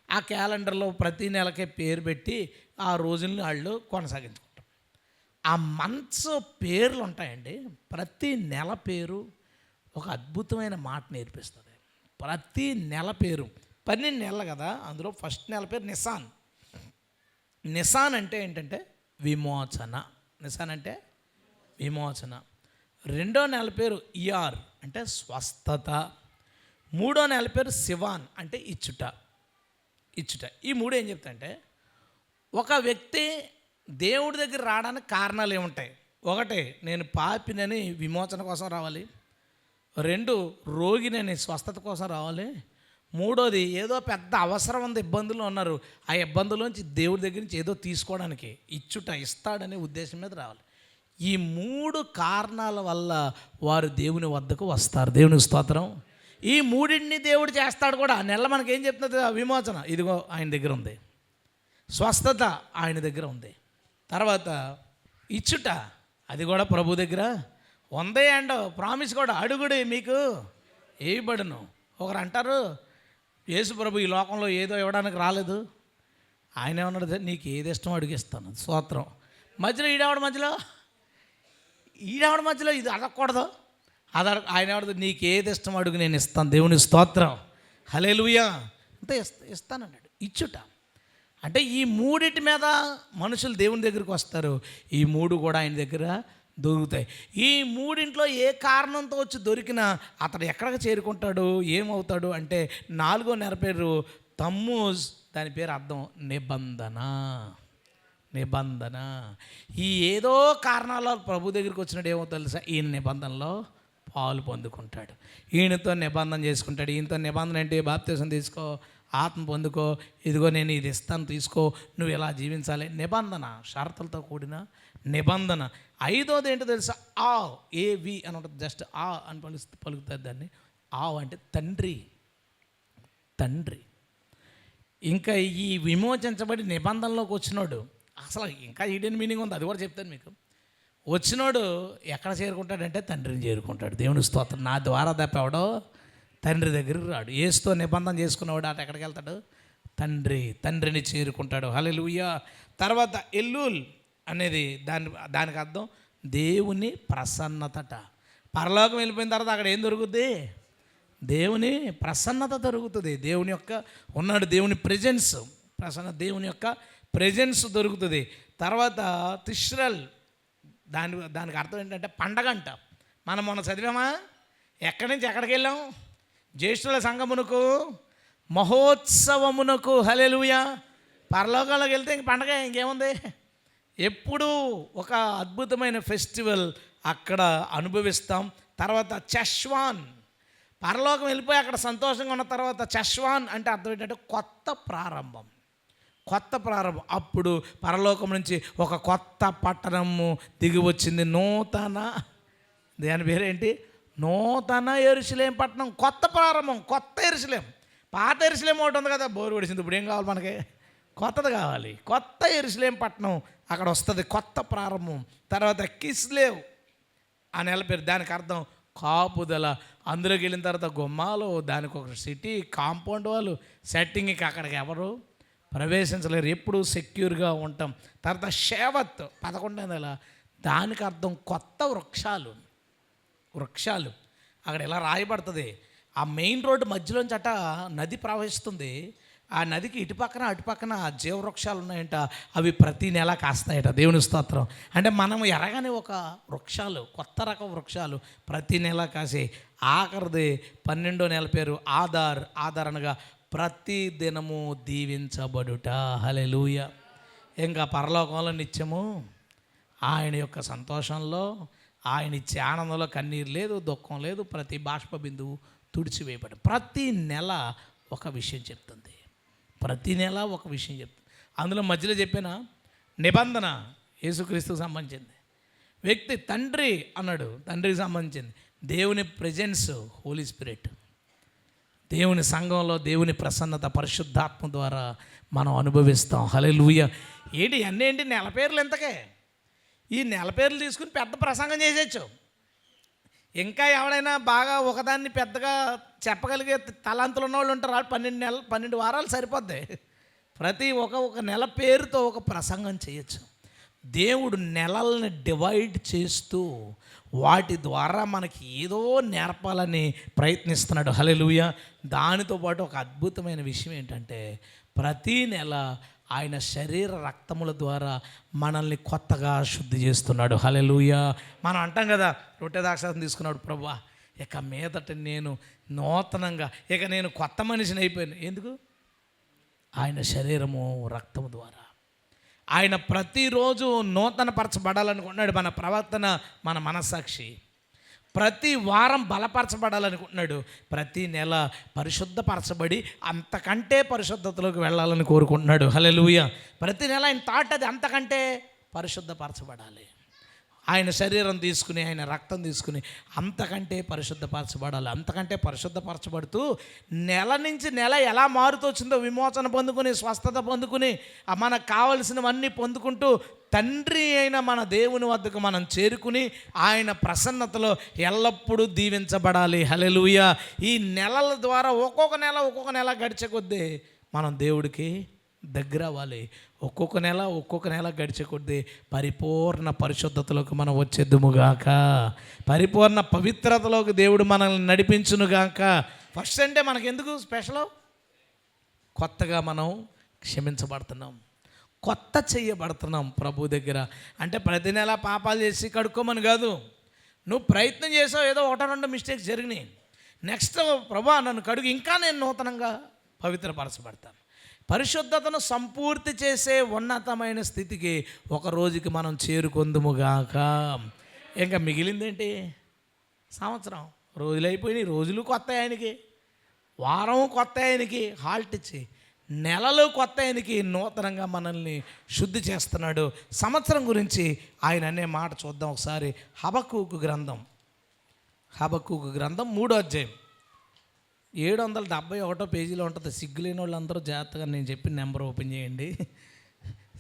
ఆ క్యాలెండర్లో ప్రతి నెలకే పేరు పెట్టి ఆ రోజుల్ని వాళ్ళు కొనసాగించుకుంటారు. ఆ మంత్స్ పేర్లు ఉంటాయండి. ప్రతి నెల పేరు ఒక అద్భుతమైన మాట నేర్పిస్తుంది. ప్రతి నెల పేరు 12 నెలలు కదా, అందులో ఫస్ట్ నెల పేరు నిసాన్ అంటే ఏంటంటే విమోచన. రెండో నెల పేరు ఇయార్ అంటే స్వస్థత. మూడో నెల పేరు సివాన్ అంటే ఇచ్చుట. ఈ మూడు ఏం చెప్తాయంటే, ఒక వ్యక్తి దేవుడి దగ్గర రావడానికి కారణాలు ఏముంటాయి? ఒకటి, నేను పాపినని విమోచన కోసం రావాలి. 2, రోగినని స్వస్థత కోసం రావాలి. 3, ఏదో పెద్ద అవసరం ఉంది, ఇబ్బందులు ఉన్నారు, ఆ ఇబ్బందుల్లోంచి దేవుడి దగ్గర నుంచి ఏదో తీసుకోవడానికి ఇస్తాడనే ఉద్దేశం మీద రావాలి. ఈ 3 కారణాల వల్ల వారు దేవుని వద్దకు వస్తారు. దేవునికి స్తోత్రం. ఈ మూడింటిని దేవుడు చేస్తాడు కూడా. నెల మనకేం చెప్తుంది? విమోచన ఇదిగో ఆయన దగ్గర ఉంది, స్వస్థత ఆయన దగ్గర ఉంది, తర్వాత ఇచ్చుట అది కూడా ప్రభు దగ్గర ఉంది. అండ్ ప్రామిస్ కూడా, అడుగుడి మీకు ఇవ్వబడును. ఒకరు అంటారు యేసు ప్రభు ఈ లోకంలో ఏదో ఇవ్వడానికి రాలేదు, ఆయన ఏమన్నాడు, నీకు ఏది ఇష్టం అడిగిస్తాను, స్తోత్రం. మధ్యలో ఈడావిడ మధ్యలో ఇది అడగకూడదు, ఆయన ఎవడదు, నీకు ఏది ఇష్టం అడుగు, నేను ఇస్తాను. దేవుని స్తోత్రం, హల్లెలూయా. అంతే ఇస్తానన్నాడు. ఇచ్చుట అంటే ఈ మూడిటి మీద మనుషులు దేవుని దగ్గరికి వస్తారు. ఈ మూడు కూడా ఆయన దగ్గర దొరుకుతాయి. ఈ మూడింట్లో ఏ కారణంతో వచ్చి దొరికినా అతడు ఎక్కడికి చేరుకుంటాడు, ఏమవుతాడు అంటే 4వ నెల పేరు తమ్మూజ్. దాని పేరు అర్థం నిబంధన. ఈ ఏదో కారణాల ప్రభు దగ్గరికి వచ్చినట్టు ఏమో తెలుసా, ఈయన నిబంధనలో పాలు పొందుకుంటాడు, ఈయనతో నిబంధన చేసుకుంటాడు. ఈయనతో నిబంధన ఏంటి, బాప్తిసం తీసుకో, ఆత్మ పొందుకో, ఇదిగో నేను ఇది ఇస్తాను తీసుకో, నువ్వు ఎలా జీవించాలి, నిబంధన, షరతులతో కూడిన నిబంధన. 5వది ఏంటో తెలుసా, ఏవి అని ఉంటుంది, జస్ట్ అని పలుకుతారు దాన్ని. అంటే తండ్రి. ఇంకా ఈ విమోచించబడి నిబంధనలోకి వచ్చినోడు, అసలు ఇంకా ఈడెన్ మీనింగ్ ఉంది, అది కూడా చెప్తాను మీకు. వచ్చినోడు ఎక్కడ చేరుకుంటాడంటే తండ్రిని చేరుకుంటాడు. దేవుని స్తోత్రం. నా ద్వారా తప్పేవాడో తండ్రి దగ్గరికి రాడు. యేసుతో నిబంధన చేసుకున్నవాడు అటు ఎక్కడికి వెళ్తాడు, తండ్రిని చేరుకుంటాడు. హల్లెలూయా. తర్వాత ఎల్లూల్ అనేది దానికి అర్థం దేవుని ప్రసన్నతట. పరలోకం వెళ్ళిపోయిన తర్వాత అక్కడ ఏం దొరుకుతుంది, దేవుని ప్రసన్నత దొరుకుతుంది. దేవుని యొక్క ఉన్నాడు, దేవుని ప్రెజెన్స్, దేవుని యొక్క ప్రెజెన్స్ దొరుకుతుంది. తర్వాత తిష్రల్, దానికి అర్థం ఏంటంటే పండగ అంట. మనం మొన్న చదివామా, ఎక్కడి నుంచి ఎక్కడికి వెళ్ళాం, జ్యేష్ఠుల సంఘమునకు, మహోత్సవమునకు. హల్లెలూయా. పరలోకంలోకి వెళ్తే ఇంక పండగ ఇంకేముంది, ఎప్పుడు ఒక అద్భుతమైన ఫెస్టివల్ అక్కడ అనుభవిస్తాం. తర్వాత చష్వాన్, పరలోకం వెళ్ళిపోయి అక్కడ సంతోషంగా ఉన్న తర్వాత చష్వాన్ అంటే అర్థం ఏంటంటే కొత్త ప్రారంభం. అప్పుడు పరలోకం నుంచి ఒక కొత్త పట్టణము దిగి వచ్చింది, దాని పేరేంటి, నూతన యెరూషలేము పట్టణం. కొత్త ప్రారంభం, కొత్త యెరూషలేము. పాత యెరూషలేము ఒకటి ఉంది కదా, బోరు పడిచింది. ఇప్పుడు ఏం కావాలి మనకి, కొత్తది కావాలి. కొత్త యెరూషలేము పట్టణం అక్కడ వస్తుంది, కొత్త ప్రారంభం. తర్వాత కిస్లేవ్ ఆ నెల పేరు, దానికి అర్థం కాపుదల. అందులోకి వెళ్ళిన తర్వాత గుమ్మాలు, దానికి ఒక సిటీ కాంపౌండ్ వాళ్ళు సెట్టింగ్కి, అక్కడికి ఎవరు ప్రవేశించలేరు, ఎప్పుడు సెక్యూర్గా ఉంటాం. తర్వాత షేవత్ 11వ నెల, దానికి అర్థం కొత్త వృక్షాలు. అక్కడ ఎలా రాయబడుతుంది, ఆ మెయిన్ రోడ్డు మధ్యలోంచి నది ప్రవహిస్తుంది. ఆ నదికి అటుపక్కన జీవవృక్షాలు ఉన్నాయంట, అవి ప్రతి నెల కాస్తాయట. దేవుని స్తోత్రం. అంటే మనం ఎరగని ఒక వృక్షాలు, కొత్త రకం వృక్షాలు ప్రతి నెల కాసే. ఆఖరిది 12వ నెల పేరు ఆధార్ అనగా ప్రతి దినము దీవించబడుట. హల్లెలూయా. ఇంకా పరలోకంలో నిత్యము ఆయన యొక్క సంతోషంలో, ఆయన ఇచ్చే ఆనందంలో కన్నీరు లేదు, దుఃఖం లేదు, ప్రతి బాష్ప బిందువు తుడిచివేయబడి. ప్రతి నెల ఒక విషయం చెప్తుంది, అందులో మధ్యలో చెప్పిన నిబంధన యేసుక్రీస్తుకు సంబంధించింది. వ్యక్తి తండ్రి అన్నాడు, తండ్రికి సంబంధించింది. దేవుని ప్రెజెన్స్, హోలీ స్పిరిట్, దేవుని సంఘంలో దేవుని ప్రసన్నత పరిశుద్ధాత్మ ద్వారా మనం అనుభవిస్తాం. హల్లెలూయా. అన్నీ నెల పేర్లు ఎంతకే, ఈ నెల పేర్లు తీసుకుని పెద్ద ప్రసంగం చేసేయచ్చు. ఇంకా ఎవడైనా బాగా ఒకదాన్ని పెద్దగా చెప్పగలిగే తలాంతులు ఉన్న వాళ్ళు ఉంటారు, 12 వారాలు సరిపోద్ది. ప్రతి ఒక నెల పేరుతో ఒక ప్రసంగం చేయొచ్చు. దేవుడు నెలల్ని డివైడ్ చేస్తూ వాటి ద్వారా మనకి ఏదో నేర్పాలని ప్రయత్నిస్తున్నాడు. హల్లెలూయా. దానితో పాటు ఒక అద్భుతమైన విషయం ఏంటంటే, ప్రతీ నెల ఆయన శరీర రక్తముల ద్వారా మనల్ని కొత్తగా శుద్ధి చేస్తున్నాడు. హల్లెలూయా. మనం అంటాం కదా, రొట్టె ద్రాక్షారసం తీసుకున్నాడు ప్రభువా, ఇక మీదట నేను నూతనంగా, ఇక నేను కొత్త మనిషిని అయిపోయాను. ఎందుకు? ఆయన శరీరము రక్తము ద్వారా ఆయన ప్రతిరోజు నూతన పరచబడాలనుకుంటున్నాడు. మన ప్రవర్తన, మన మనస్సాక్షి ప్రతి వారం బలపరచబడాలనుకుంటున్నాడు. ప్రతి నెల పరిశుద్ధపరచబడి అంతకంటే పరిశుద్ధతలోకి వెళ్ళాలని కోరుకుంటున్నాడు. హల్లెలూయా. ప్రతి నెల ఆయన థాట్ అది, అంతకంటే పరిశుద్ధపరచబడాలి. ఆయన శరీరం తీసుకుని, ఆయన రక్తం తీసుకుని అంతకంటే పరిశుద్ధపరచబడాలి. అంతకంటే పరిశుద్ధపరచబడుతూ నెల నుంచి నెల ఎలా మారుతూ వచ్చిందో, విమోచన పొందుకుని, స్వస్థత పొందుకుని, మనకు కావలసినవన్నీ పొందుకుంటూ తండ్రి అయిన మన దేవుని వద్దకు మనం చేరుకుని ఆయన ప్రసన్నతలో ఎల్లప్పుడూ దీవించబడాలి. హల్లెలూయా. ఈ నెలల ద్వారా ఒక్కొక్క నెల గడిచే కొద్దీ మనం దేవుడికి దగ్గర అవ్వాలి. ఒక్కొక్క నెల గడిచే కొద్దీ పరిపూర్ణ పరిశుద్ధతలోకి మనం వచ్చేద్దుముగాక, పరిపూర్ణ పవిత్రతలోకి దేవుడు మనల్ని నడిపించునుగాక. ఫస్ట్ అంటే మనకెందుకు స్పెషల్? కొత్తగా మనం క్షమించబడుతున్నాం, కొత్త చెయ్యబడుతున్నాం ప్రభు దగ్గర. అంటే ప్రతి నెల పాపాలు చేసి కడుక్కోమని కాదు. నువ్వు ప్రయత్నం చేసావు, ఏదో ఒకటో రెండో మిస్టేక్స్ జరిగినాయి, నెక్స్ట్ ప్రభా నన్ను కడుగు, ఇంకా నేను నూతనంగా పవిత్రపరచబడతాను. పరిశుద్ధతను సంపూర్తి చేసే ఉన్నతమైన స్థితికి ఒక రోజుకి మనం చేరుకొందుముగాక. ఇంకా మిగిలిందేంటి? సంవత్సరం రోజులు అయిపోయినాయి, రోజులు కొత్త ఆయనకి, వారం కొత్త ఆయనకి హాల్ట్ ఇచ్చి, నెలలు కొత్త ఆయనకి నూతనంగా మనల్ని శుద్ధి చేస్తున్నాడు. సంవత్సరం గురించి ఆయన అనే మాట చూద్దాం ఒకసారి. హబక్కూకు గ్రంథం 3వ అధ్యాయం 771 పేజీలో ఉంటుంది. సిగ్గులేని వాళ్ళందరూ జాగ్రత్తగా నేను చెప్పిన నెంబర్ ఓపెన్ చేయండి.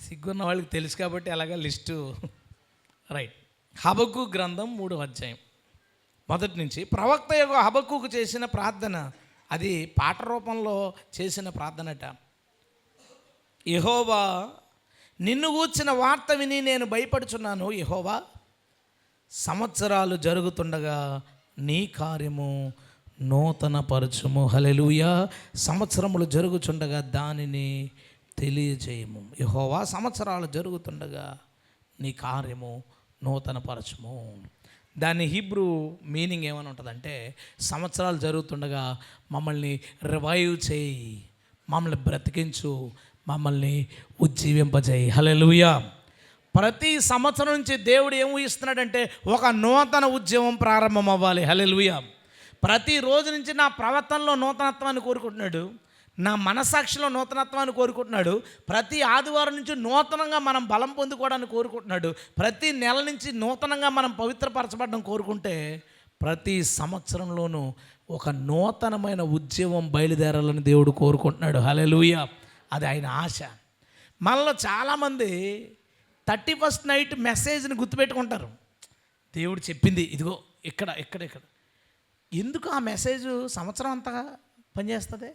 సిగ్గున్న వాళ్ళకి తెలుసు కాబట్టి అలాగా లిస్టు. రైట్. హబక్కూకు గ్రంథం 3వ అధ్యాయం మొదటి నుంచి. ప్రవక్త యొక్క హబక్కూకు చేసిన ప్రార్థన, అది పాట రూపంలో చేసిన ప్రార్థనట. యెహోవా, నిన్ను గూర్చిన వార్త విని నేను భయపడుచున్నాను. యెహోవా, సంవత్సరాలు జరుగుతుండగా నీ కార్యము నూతన పరచుము. హల్లెలూయా. సంవత్సరములు జరుగుచుండగా దానిని తెలియజేయము. యెహోవా, సంవత్సరాలు జరుగుతుండగా నీ కార్యము నూతన పరచుము. దాని హీబ్రూ మీనింగ్ ఏమని ఉంటుందంటే, సంవత్సరాలు జరుగుతుండగా మమ్మల్ని రివైవ్ చేయి, మమ్మల్ని బ్రతికించు, మమ్మల్ని ఉజ్జీవింపజేయి. హల్లెలూయా. ప్రతి సంవత్సరం నుంచి దేవుడు ఏం ఊహిస్తున్నాడంటే ఒక నూతన ఉద్యమం ప్రారంభం అవ్వాలి. హల్లెలూయా. ప్రతిరోజు నుంచి నా ప్రవర్తనలో నూతనత్వాన్ని కోరుకుంటున్నాడు, నా మనసాక్షిలో నూతనత్వాన్ని కోరుకుంటున్నాడు. ప్రతి ఆదివారం నుంచి నూతనంగా మనం బలం పొందుకోవడానికి కోరుకుంటున్నాడు. ప్రతి నెల నుంచి నూతనంగా మనం పవిత్రపరచబడడం కోరుకుంటే, ప్రతి సంవత్సరంలోనూ ఒక నూతనమైన ఉద్యమం బయలుదేరాలని దేవుడు కోరుకుంటున్నాడు. హల్లెలూయా. అది ఆయన ఆశ. మనలో చాలామంది 31st నైట్ మెసేజ్ని గుర్తుపెట్టుకుంటారు. దేవుడు చెప్పింది ఇదిగో ఇక్కడ. ఎందుకు ఆ మెసేజ్ సంవత్సరం అంతా పనిచేస్తుంది?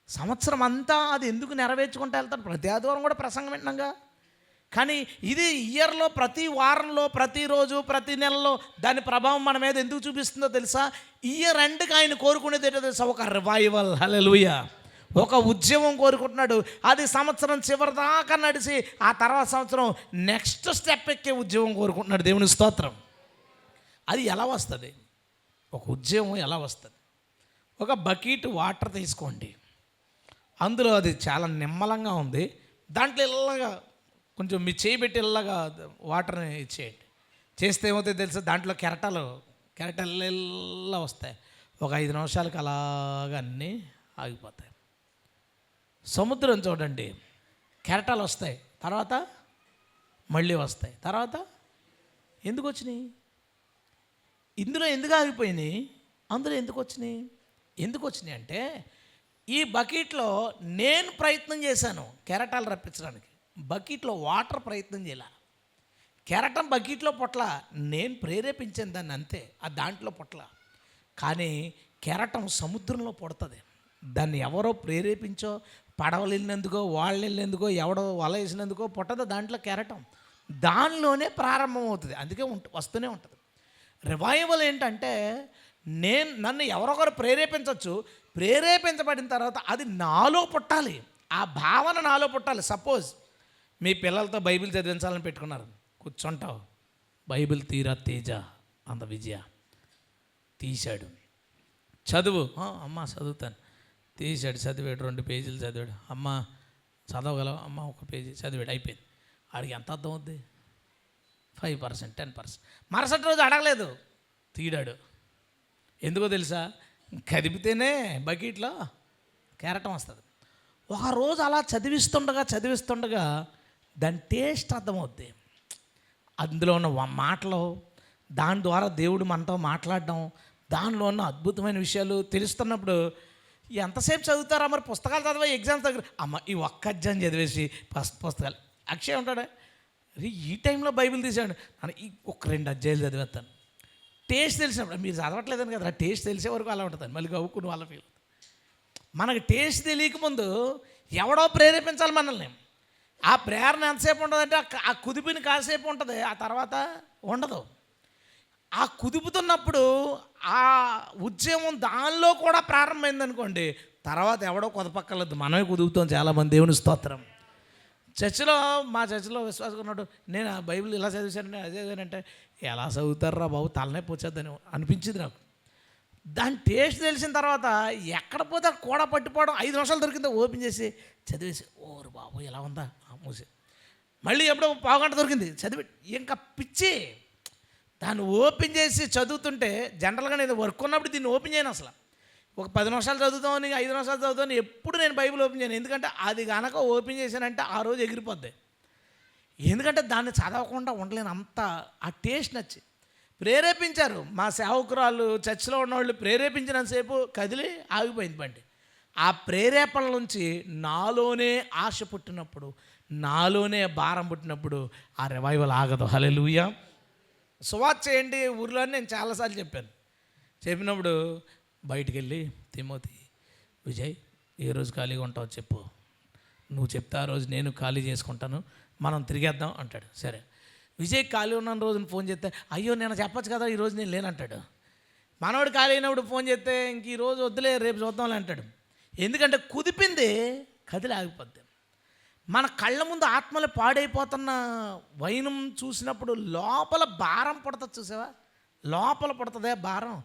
సంవత్సరం అంతా అది ఎందుకు నెరవేర్చుకుంటూ వెళ్తారు? ప్రతి ఆదివారం కూడా ప్రసంగం వింటున్నాగా. కానీ ఇది ఇయర్లో ప్రతి వారంలో, ప్రతిరోజు, ప్రతి నెలలో దాని ప్రభావం మన మీద ఎందుకు చూపిస్తుందో తెలుసా? ఇయర్ ఎండ్కి ఆయన కోరుకునేది ఏంటో తెలుసా? ఒక రివైవల్. హల్లెలూయా. ఒక ఉద్యమం కోరుకుంటున్నాడు. అది సంవత్సరం చివరి దాకా నడిచి ఆ తర్వాత సంవత్సరం నెక్స్ట్ స్టెప్ ఎక్కే ఉద్యమం కోరుకుంటున్నాడు. దేవుని స్తోత్రం. అది ఎలా వస్తుంది? ఒక ఉద్యమం ఎలా వస్తుంది? ఒక బకెట్ వాటర్ తీసుకోండి, అందులో అది చాలా నిమ్మలంగా ఉంది, దాంట్లో ఇల్లగా కొంచెం మీ చేయి పెట్టి ఇల్లగా వాటర్ని ఇచ్చేయండి. చేస్తే ఏమవుతుంది తెలుసా? దాంట్లో కెరటాలు ఇలా వస్తాయి. ఒక 5 నిమిషాలకు అలాగా అన్నీ ఆగిపోతాయి. సముద్రం చూడండి, కెరటాలు వస్తాయి, తర్వాత మళ్ళీ వస్తాయి, తర్వాత ఎందుకు వచ్చినాయి? ఇందులో ఎందుకు ఆగిపోయినాయి? అందులో ఎందుకు వచ్చినాయి అంటే, ఈ బకెట్లో నేను ప్రయత్నం చేశాను కెరటాలు రప్పించడానికి, బకెట్లో వాటర్ ప్రయత్నం చేయాల. కెరటం బకెట్లో పొట్ల, నేను ప్రేరేపించాను దాన్ని అంతే, ఆ దాంట్లో పొట్ల. కానీ కెరటం సముద్రంలో పుడుతుంది. దాన్ని ఎవరో ప్రేరేపించో, పడవలు వెళ్ళినందుకో, వాళ్ళు వెళ్ళినందుకో, ఎవడో వల వేసినందుకో పుట్టదు దాంట్లో కెరటం. దానిలోనే ప్రారంభం అవుతుంది. అందుకే వస్తూనే ఉంటుంది. రివైవల్ ఏంటంటే, నన్ను ఎవరొకరు ప్రేరేపించవచ్చు, ప్రేరేపించబడిన తర్వాత అది నాలో పుట్టాలి, ఆ భావన నాలో పుట్టాలి. సపోజ్ మీ పిల్లలతో బైబిల్ చదివించాలని పెట్టుకున్నారు, కూర్చుంటావు, బైబిల్ తీరా తేజ అంత విజయ తీశాడు, చదువు. అమ్మ చదువుతాను. తీశాడు, చదివాడు, 2 పేజీలు చదివాడు. అమ్మ చదవగలవు? అమ్మ 1 పేజీ చదివాడు, అయిపోయింది. ఆడికి ఎంత అర్థం అవుద్ది? 5%, 10%. మరుసటి రోజు అడగలేదు, తీడాడు. ఎందుకో తెలుసా? కదిపితేనే బకెట్లో కెరటం వస్తుంది. ఒక రోజు అలా చదివిస్తుండగా దాని టేస్ట్ అర్థమవుద్ది. అందులో ఉన్న మాటలు, దాని ద్వారా దేవుడు మనతో మాట్లాడడం, దానిలో ఉన్న అద్భుతమైన విషయాలు తెలుస్తున్నప్పుడు ఎంతసేపు చదువుతారా? మరి పుస్తకాలు చదివా, ఎగ్జామ్స్ దగ్గర అమ్మ ఈ ఒక్క అధ్యాయం చదివేసి పుస్తకాలు. అక్షయ్ ఉంటాడు, ఈ టైంలో బైబిల్ తీసాడు, ఈ 1-2 అధ్యాయాలు చదివేస్తాను. టేస్ట్ తెలిసినప్పుడు, మీరు చదవట్లేదని కదా, టేస్ట్ తెలిసే వరకు అలా ఉంటుంది. మళ్ళీ గవ్వుకుని వాళ్ళ ఫీల్. మనకు టేస్ట్ తెలియకముందు ఎవడో ప్రేరేపించాలి మనల్ని. ఆ ప్రేరణ ఎంతసేపు ఉంటుందంటే ఆ కుదిపిని కాసేపు ఉంటుంది, ఆ తర్వాత ఉండదు. ఆ కుదుపుతున్నప్పుడు ఆ ఉద్యమం దానిలో కూడా ప్రారంభమైందనుకోండి, తర్వాత ఎవడో కొదపక్కర్లేదు, మనమే కుదుపుతాం చాలామంది. దేవుని స్తోత్రం. చర్చిలో, మా చర్చిలో విశ్వాసం ఉన్నాడు, నేను ఆ బైబిల్ ఇలా చదివానంటే అదే చదివానంటే, ఎలా చదువుతారా బాబు, తలనే పోచేద్దని అనిపించింది నాకు. దాని టేస్ట్ తెలిసిన తర్వాత ఎక్కడ పోతే కూడా పట్టిపోవడం. 5 నిమిషాలు దొరికిందో ఓపెన్ చేసి చదివేసి, ఓరు బాబు ఎలా ఉందా మూసి, మళ్ళీ ఎప్పుడో పావుగంట దొరికింది చదివి, ఇంకా పిచ్చి. దాన్ని ఓపెన్ చేసి చదువుతుంటే, జనరల్గా నేను వర్క్ ఉన్నప్పుడు దీన్ని ఓపెన్ చేయను అసలు. ఒక 10 నిమిషాలు చదువుతామని, 5 నిమిషాలు చదువుతామని ఎప్పుడు నేను బైబిల్ ఓపెన్ చేయను. ఎందుకంటే అది కనుక ఓపెన్ చేశానంటే ఆ రోజు ఎగిరిపోద్ది. ఎందుకంటే దాన్ని చదవకుండా ఉండలేను, అంత ఆ టేస్ట్ నచ్చి. ప్రేరేపించారు మా సేవకురాలు, చర్చిలో ఉన్నవాళ్ళు ప్రేరేపించినంతసేపు కదిలి ఆగిపోయింది బండి. ఆ ప్రేరేపణ నుంచి నాలోనే ఆశ పుట్టినప్పుడు, నాలోనే భారం పుట్టినప్పుడు ఆ రివైవల్ ఆగదు. హల్లెలూయా. సువార్త చేయండి ఊర్లో అని నేను చాలాసార్లు చెప్పాను. చెప్పినప్పుడు బయటికి వెళ్ళి, తిమోతి, విజయ్ ఏ రోజు ఖాళీగా ఉంటావు చెప్పు, నువ్వు చెప్తే ఆ రోజు నేను ఖాళీ చేసుకుంటాను, మనం తిరిగేద్దాం అంటాడు. సరే, విజయ్ ఖాళీ ఉన్న రోజున ఫోన్ చేస్తే, అయ్యో నేను చెప్పచ్చు కదా ఈరోజు నేను లేనంటాడు. మనవాడు ఖాళీ అయినప్పుడు ఫోన్ చేస్తే, ఇంక ఈరోజు వద్దులే రేపు చూద్దాంలే అంటాడు. ఎందుకంటే కుదిపింది కదిలి ఆగిపోద్ది. మన కళ్ళ ముందు ఆత్మలు పాడైపోతున్న వైనం చూసినప్పుడు లోపల భారం పుడతాది. చూసావా, లోపల పుడుతుందే భారం.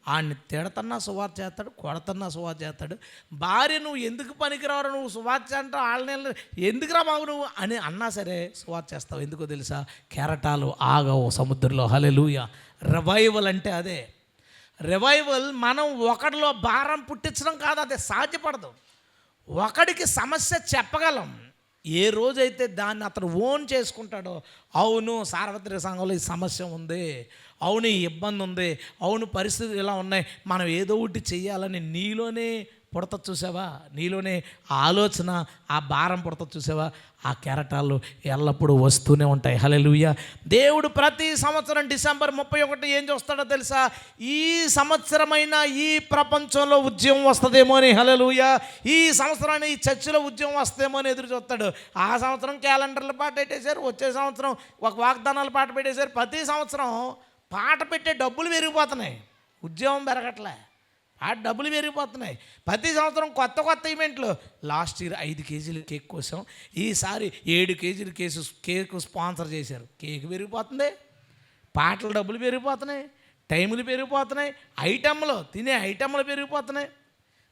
ఆడిని తిడతన్నా సువార్త చేస్తాడు, కొడతన్నా సువార్త చేస్తాడు. భార్య నువ్వు ఎందుకు పనికిరావు, నువ్వు సువార్త అంటావు, వాళ్ళని ఎందుకురా బాబు నువ్వు అని అన్నా సరే సువార్త చేస్తావు. ఎందుకో తెలుసా, కెరటాలు ఆగవు సముద్రంలో. హల్లెలూయా. రివైవల్ అంటే అదే. రివైవల్ మనం ఒకడిలో భారం పుట్టించడం కాదు, అదే సాధ్యపడదు. ఒకడికి సమస్య చెప్పగలం, ఏ రోజైతే దాన్ని అతను ఓన్ చేసుకుంటాడో, అవును సార్వత్రిక సంఘంలో ఈ సమస్య ఉంది, అవును ఈ ఇబ్బంది ఉంది, అవును పరిస్థితులు ఇలా ఉన్నాయి, మనం ఏదో ఒకటి చెయ్యాలని నీలోనే పుడతది. చూసావా, నీలోనే ఆలోచన, ఆ భారం పుడతది. చూసావా, ఆ కెరటాలు ఎల్లప్పుడూ వస్తూనే ఉంటాయి. హల్లెలూయా. దేవుడు ప్రతి సంవత్సరం డిసెంబర్ 31 ఏం చూస్తాడో తెలుసా, ఈ సంవత్సరమైన ఈ ప్రపంచంలో ఉద్యమం వస్తుందేమో అని. హల్లెలూయా. ఈ సంవత్సరాన్ని ఈ చర్చిలో ఉద్యమం వస్తుందేమో అని ఎదురు చూస్తాడు. ఆ సంవత్సరం క్యాలెండర్ల పాట పెట్టేశారు, వచ్చే సంవత్సరం ఒక వాగ్దానాల పాట పెట్టేశారు. ప్రతి సంవత్సరం పాట పెట్టే డబ్బులు పెరిగిపోతున్నాయి, ఉద్యమం పెరగట్లే, ఆ డబ్బులు పెరిగిపోతున్నాయి. ప్రతి సంవత్సరం కొత్త కొత్త ఈవెంట్లు. లాస్ట్ ఇయర్ 5 కేజీలు కేక్ కోసం, ఈసారి 7 కేజీలు కేక్ స్పాన్సర్ చేశారు. కేక్ పెరిగిపోతుంది, పాటల డబ్బులు పెరిగిపోతున్నాయి, టైములు పెరిగిపోతున్నాయి, ఐటెంలు తినే ఐటెంలు పెరిగిపోతున్నాయి.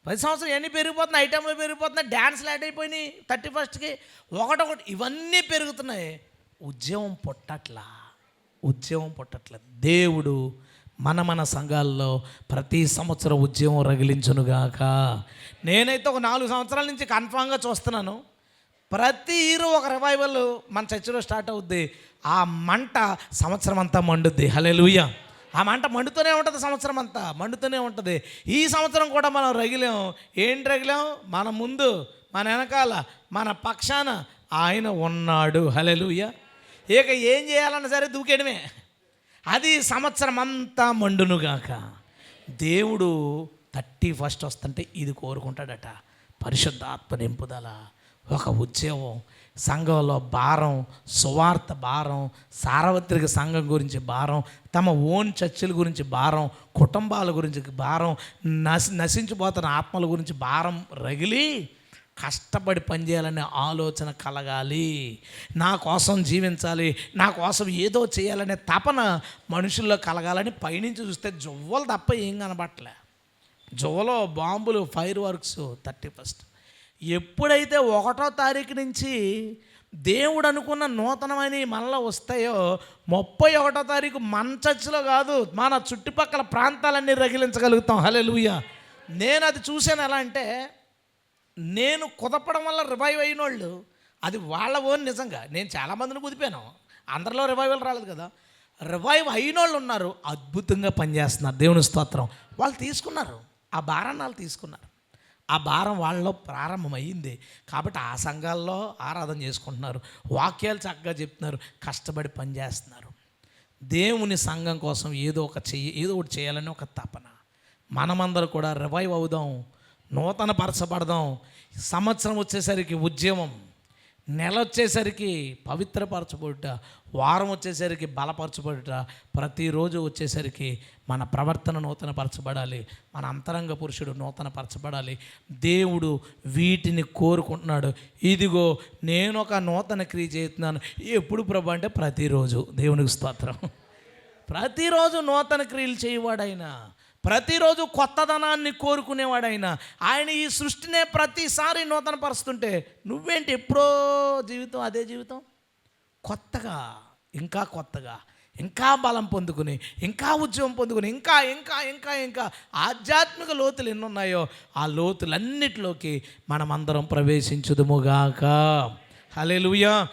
ప్రతి సంవత్సరం ఇవన్నీ పెరిగిపోతున్నాయి, ఐటెంలు పెరిగిపోతున్నాయి, డ్యాన్స్లు యాడ్ అయిపోయినాయి 31కి, ఒకటొకటి ఇవన్నీ పెరుగుతున్నాయి. ఉద్యమం పుట్టట్లా. దేవుడు మన సంఘాల్లో ప్రతి సంవత్సరం ఉద్యమం రగిలించునుగాక. నేనైతే ఒక 4 సంవత్సరాల నుంచి కన్ఫామ్గా చూస్తున్నాను, ప్రతి ఇయర్ ఒక రివైవల్ మన చర్చిలో స్టార్ట్ అవుద్ది. ఆ మంట సంవత్సరం అంతా మండుద్ది. హల్లెలూయా. ఆ మంట మండుతూనే ఉంటుంది, సంవత్సరం అంతా మండుతూనే ఉంటుంది. ఈ సంవత్సరం కూడా మనం రగిలాం. ఏంటి రగిలాం? మన ముందు, మన వెనకాల, మన పక్షాన ఆయన ఉన్నాడు. హల్లెలూయా. ఇక ఏం చేయాలన్నా సరే దూకేయడమే. అది సంవత్సరం అంతా మండునుగాక. దేవుడు 31 వస్తుంటే ఇది కోరుకుంటాడట, పరిశుద్ధాత్మ నింపుదల, ఒక ఉద్యమం, సంఘంలో భారం, సువార్త భారం, సార్వత్రిక సంఘం గురించి భారం, తమ ఓన్ చర్చిల గురించి భారం, కుటుంబాల గురించి భారం, నశించిపోతున్న ఆత్మల గురించి భారం రగిలి కష్టపడి పనిచేయాలనే ఆలోచన కలగాలి. నా కోసం జీవించాలి, నా కోసం ఏదో చేయాలనే తపన మనుషుల్లో కలగాలని పైనుంచి చూస్తే జువ్వలు తప్ప ఏం కనబట్టలే. జువ్వలో బాంబులు, ఫైర్ వర్క్స్. 31 ఎప్పుడైతే 1వ తారీఖు నుంచి దేవుడు అనుకున్న నూతనమైన మనలో వస్తాయో, 31వ తారీఖు మన చర్చిలో కాదు, మన చుట్టుపక్కల ప్రాంతాలన్నీ రగిలించగలుగుతాం. హల్లెలూయా. నేను అది చూశాను. ఎలా అంటే, నేను కుదపడం వల్ల రివైవ్ అయిన వాళ్ళు, అది వాళ్ళ ఓన్. నిజంగా నేను చాలామందిని కుదిపాను, అందరిలో రివైవల్ రాలేదు కదా. రివైవ్ అయిన వాళ్ళు ఉన్నారు, అద్భుతంగా పనిచేస్తున్నారు. దేవుని స్తోత్రం. వాళ్ళు తీసుకున్నారు, ఆ భారాన్ని వాళ్ళు తీసుకున్నారు. ఆ భారం వాళ్ళలో ప్రారంభమైంది కాబట్టి ఆ సంఘాల్లో ఆరాధన చేసుకుంటున్నారు, వాక్యాలు చక్కగా చెప్తున్నారు, కష్టపడి పనిచేస్తున్నారు. దేవుని సంఘం కోసం ఏదో ఒకటి చేయాలని ఒక తపన. మనమందరూ కూడా రివైవ్ అవుదాం, నూతన పరచబడదాం. సంవత్సరం వచ్చేసరికి ఉద్యమం, నెల వచ్చేసరికి పవిత్రపరచబడుట, వారం వచ్చేసరికి బలపరచబడుట, ప్రతిరోజు వచ్చేసరికి మన ప్రవర్తన నూతనపరచబడాలి, మన అంతరంగ పురుషుడు నూతనపరచబడాలి. దేవుడు వీటిని కోరుకుంటున్నాడు. ఇదిగో నేను ఒక నూతన క్రియ చేస్తున్నాను. ఎప్పుడు ప్రభు అంటే ప్రతిరోజు. దేవునికి స్తోత్రం. ప్రతిరోజు నూతన క్రియలు చేయవాడైనా, ప్రతిరోజు కొత్తదనాన్ని కోరుకునేవాడైనా, ఆయన ఈ సృష్టినే ప్రతిసారి నూతన పరుస్తుంటే నువ్వేంటి ఎప్పుడో జీవితం అదే జీవితం? కొత్తగా, ఇంకా కొత్తగా, ఇంకా బలం పొందుకుని, ఇంకా ఉద్యమం పొందుకుని, ఇంకా ఇంకా ఇంకా ఇంకా ఆధ్యాత్మిక లోతులు ఎన్నున్నాయో ఆ లోతులన్నిటిలోకి మనమందరం ప్రవేశించుదుముగాక. హల్లెలూయా.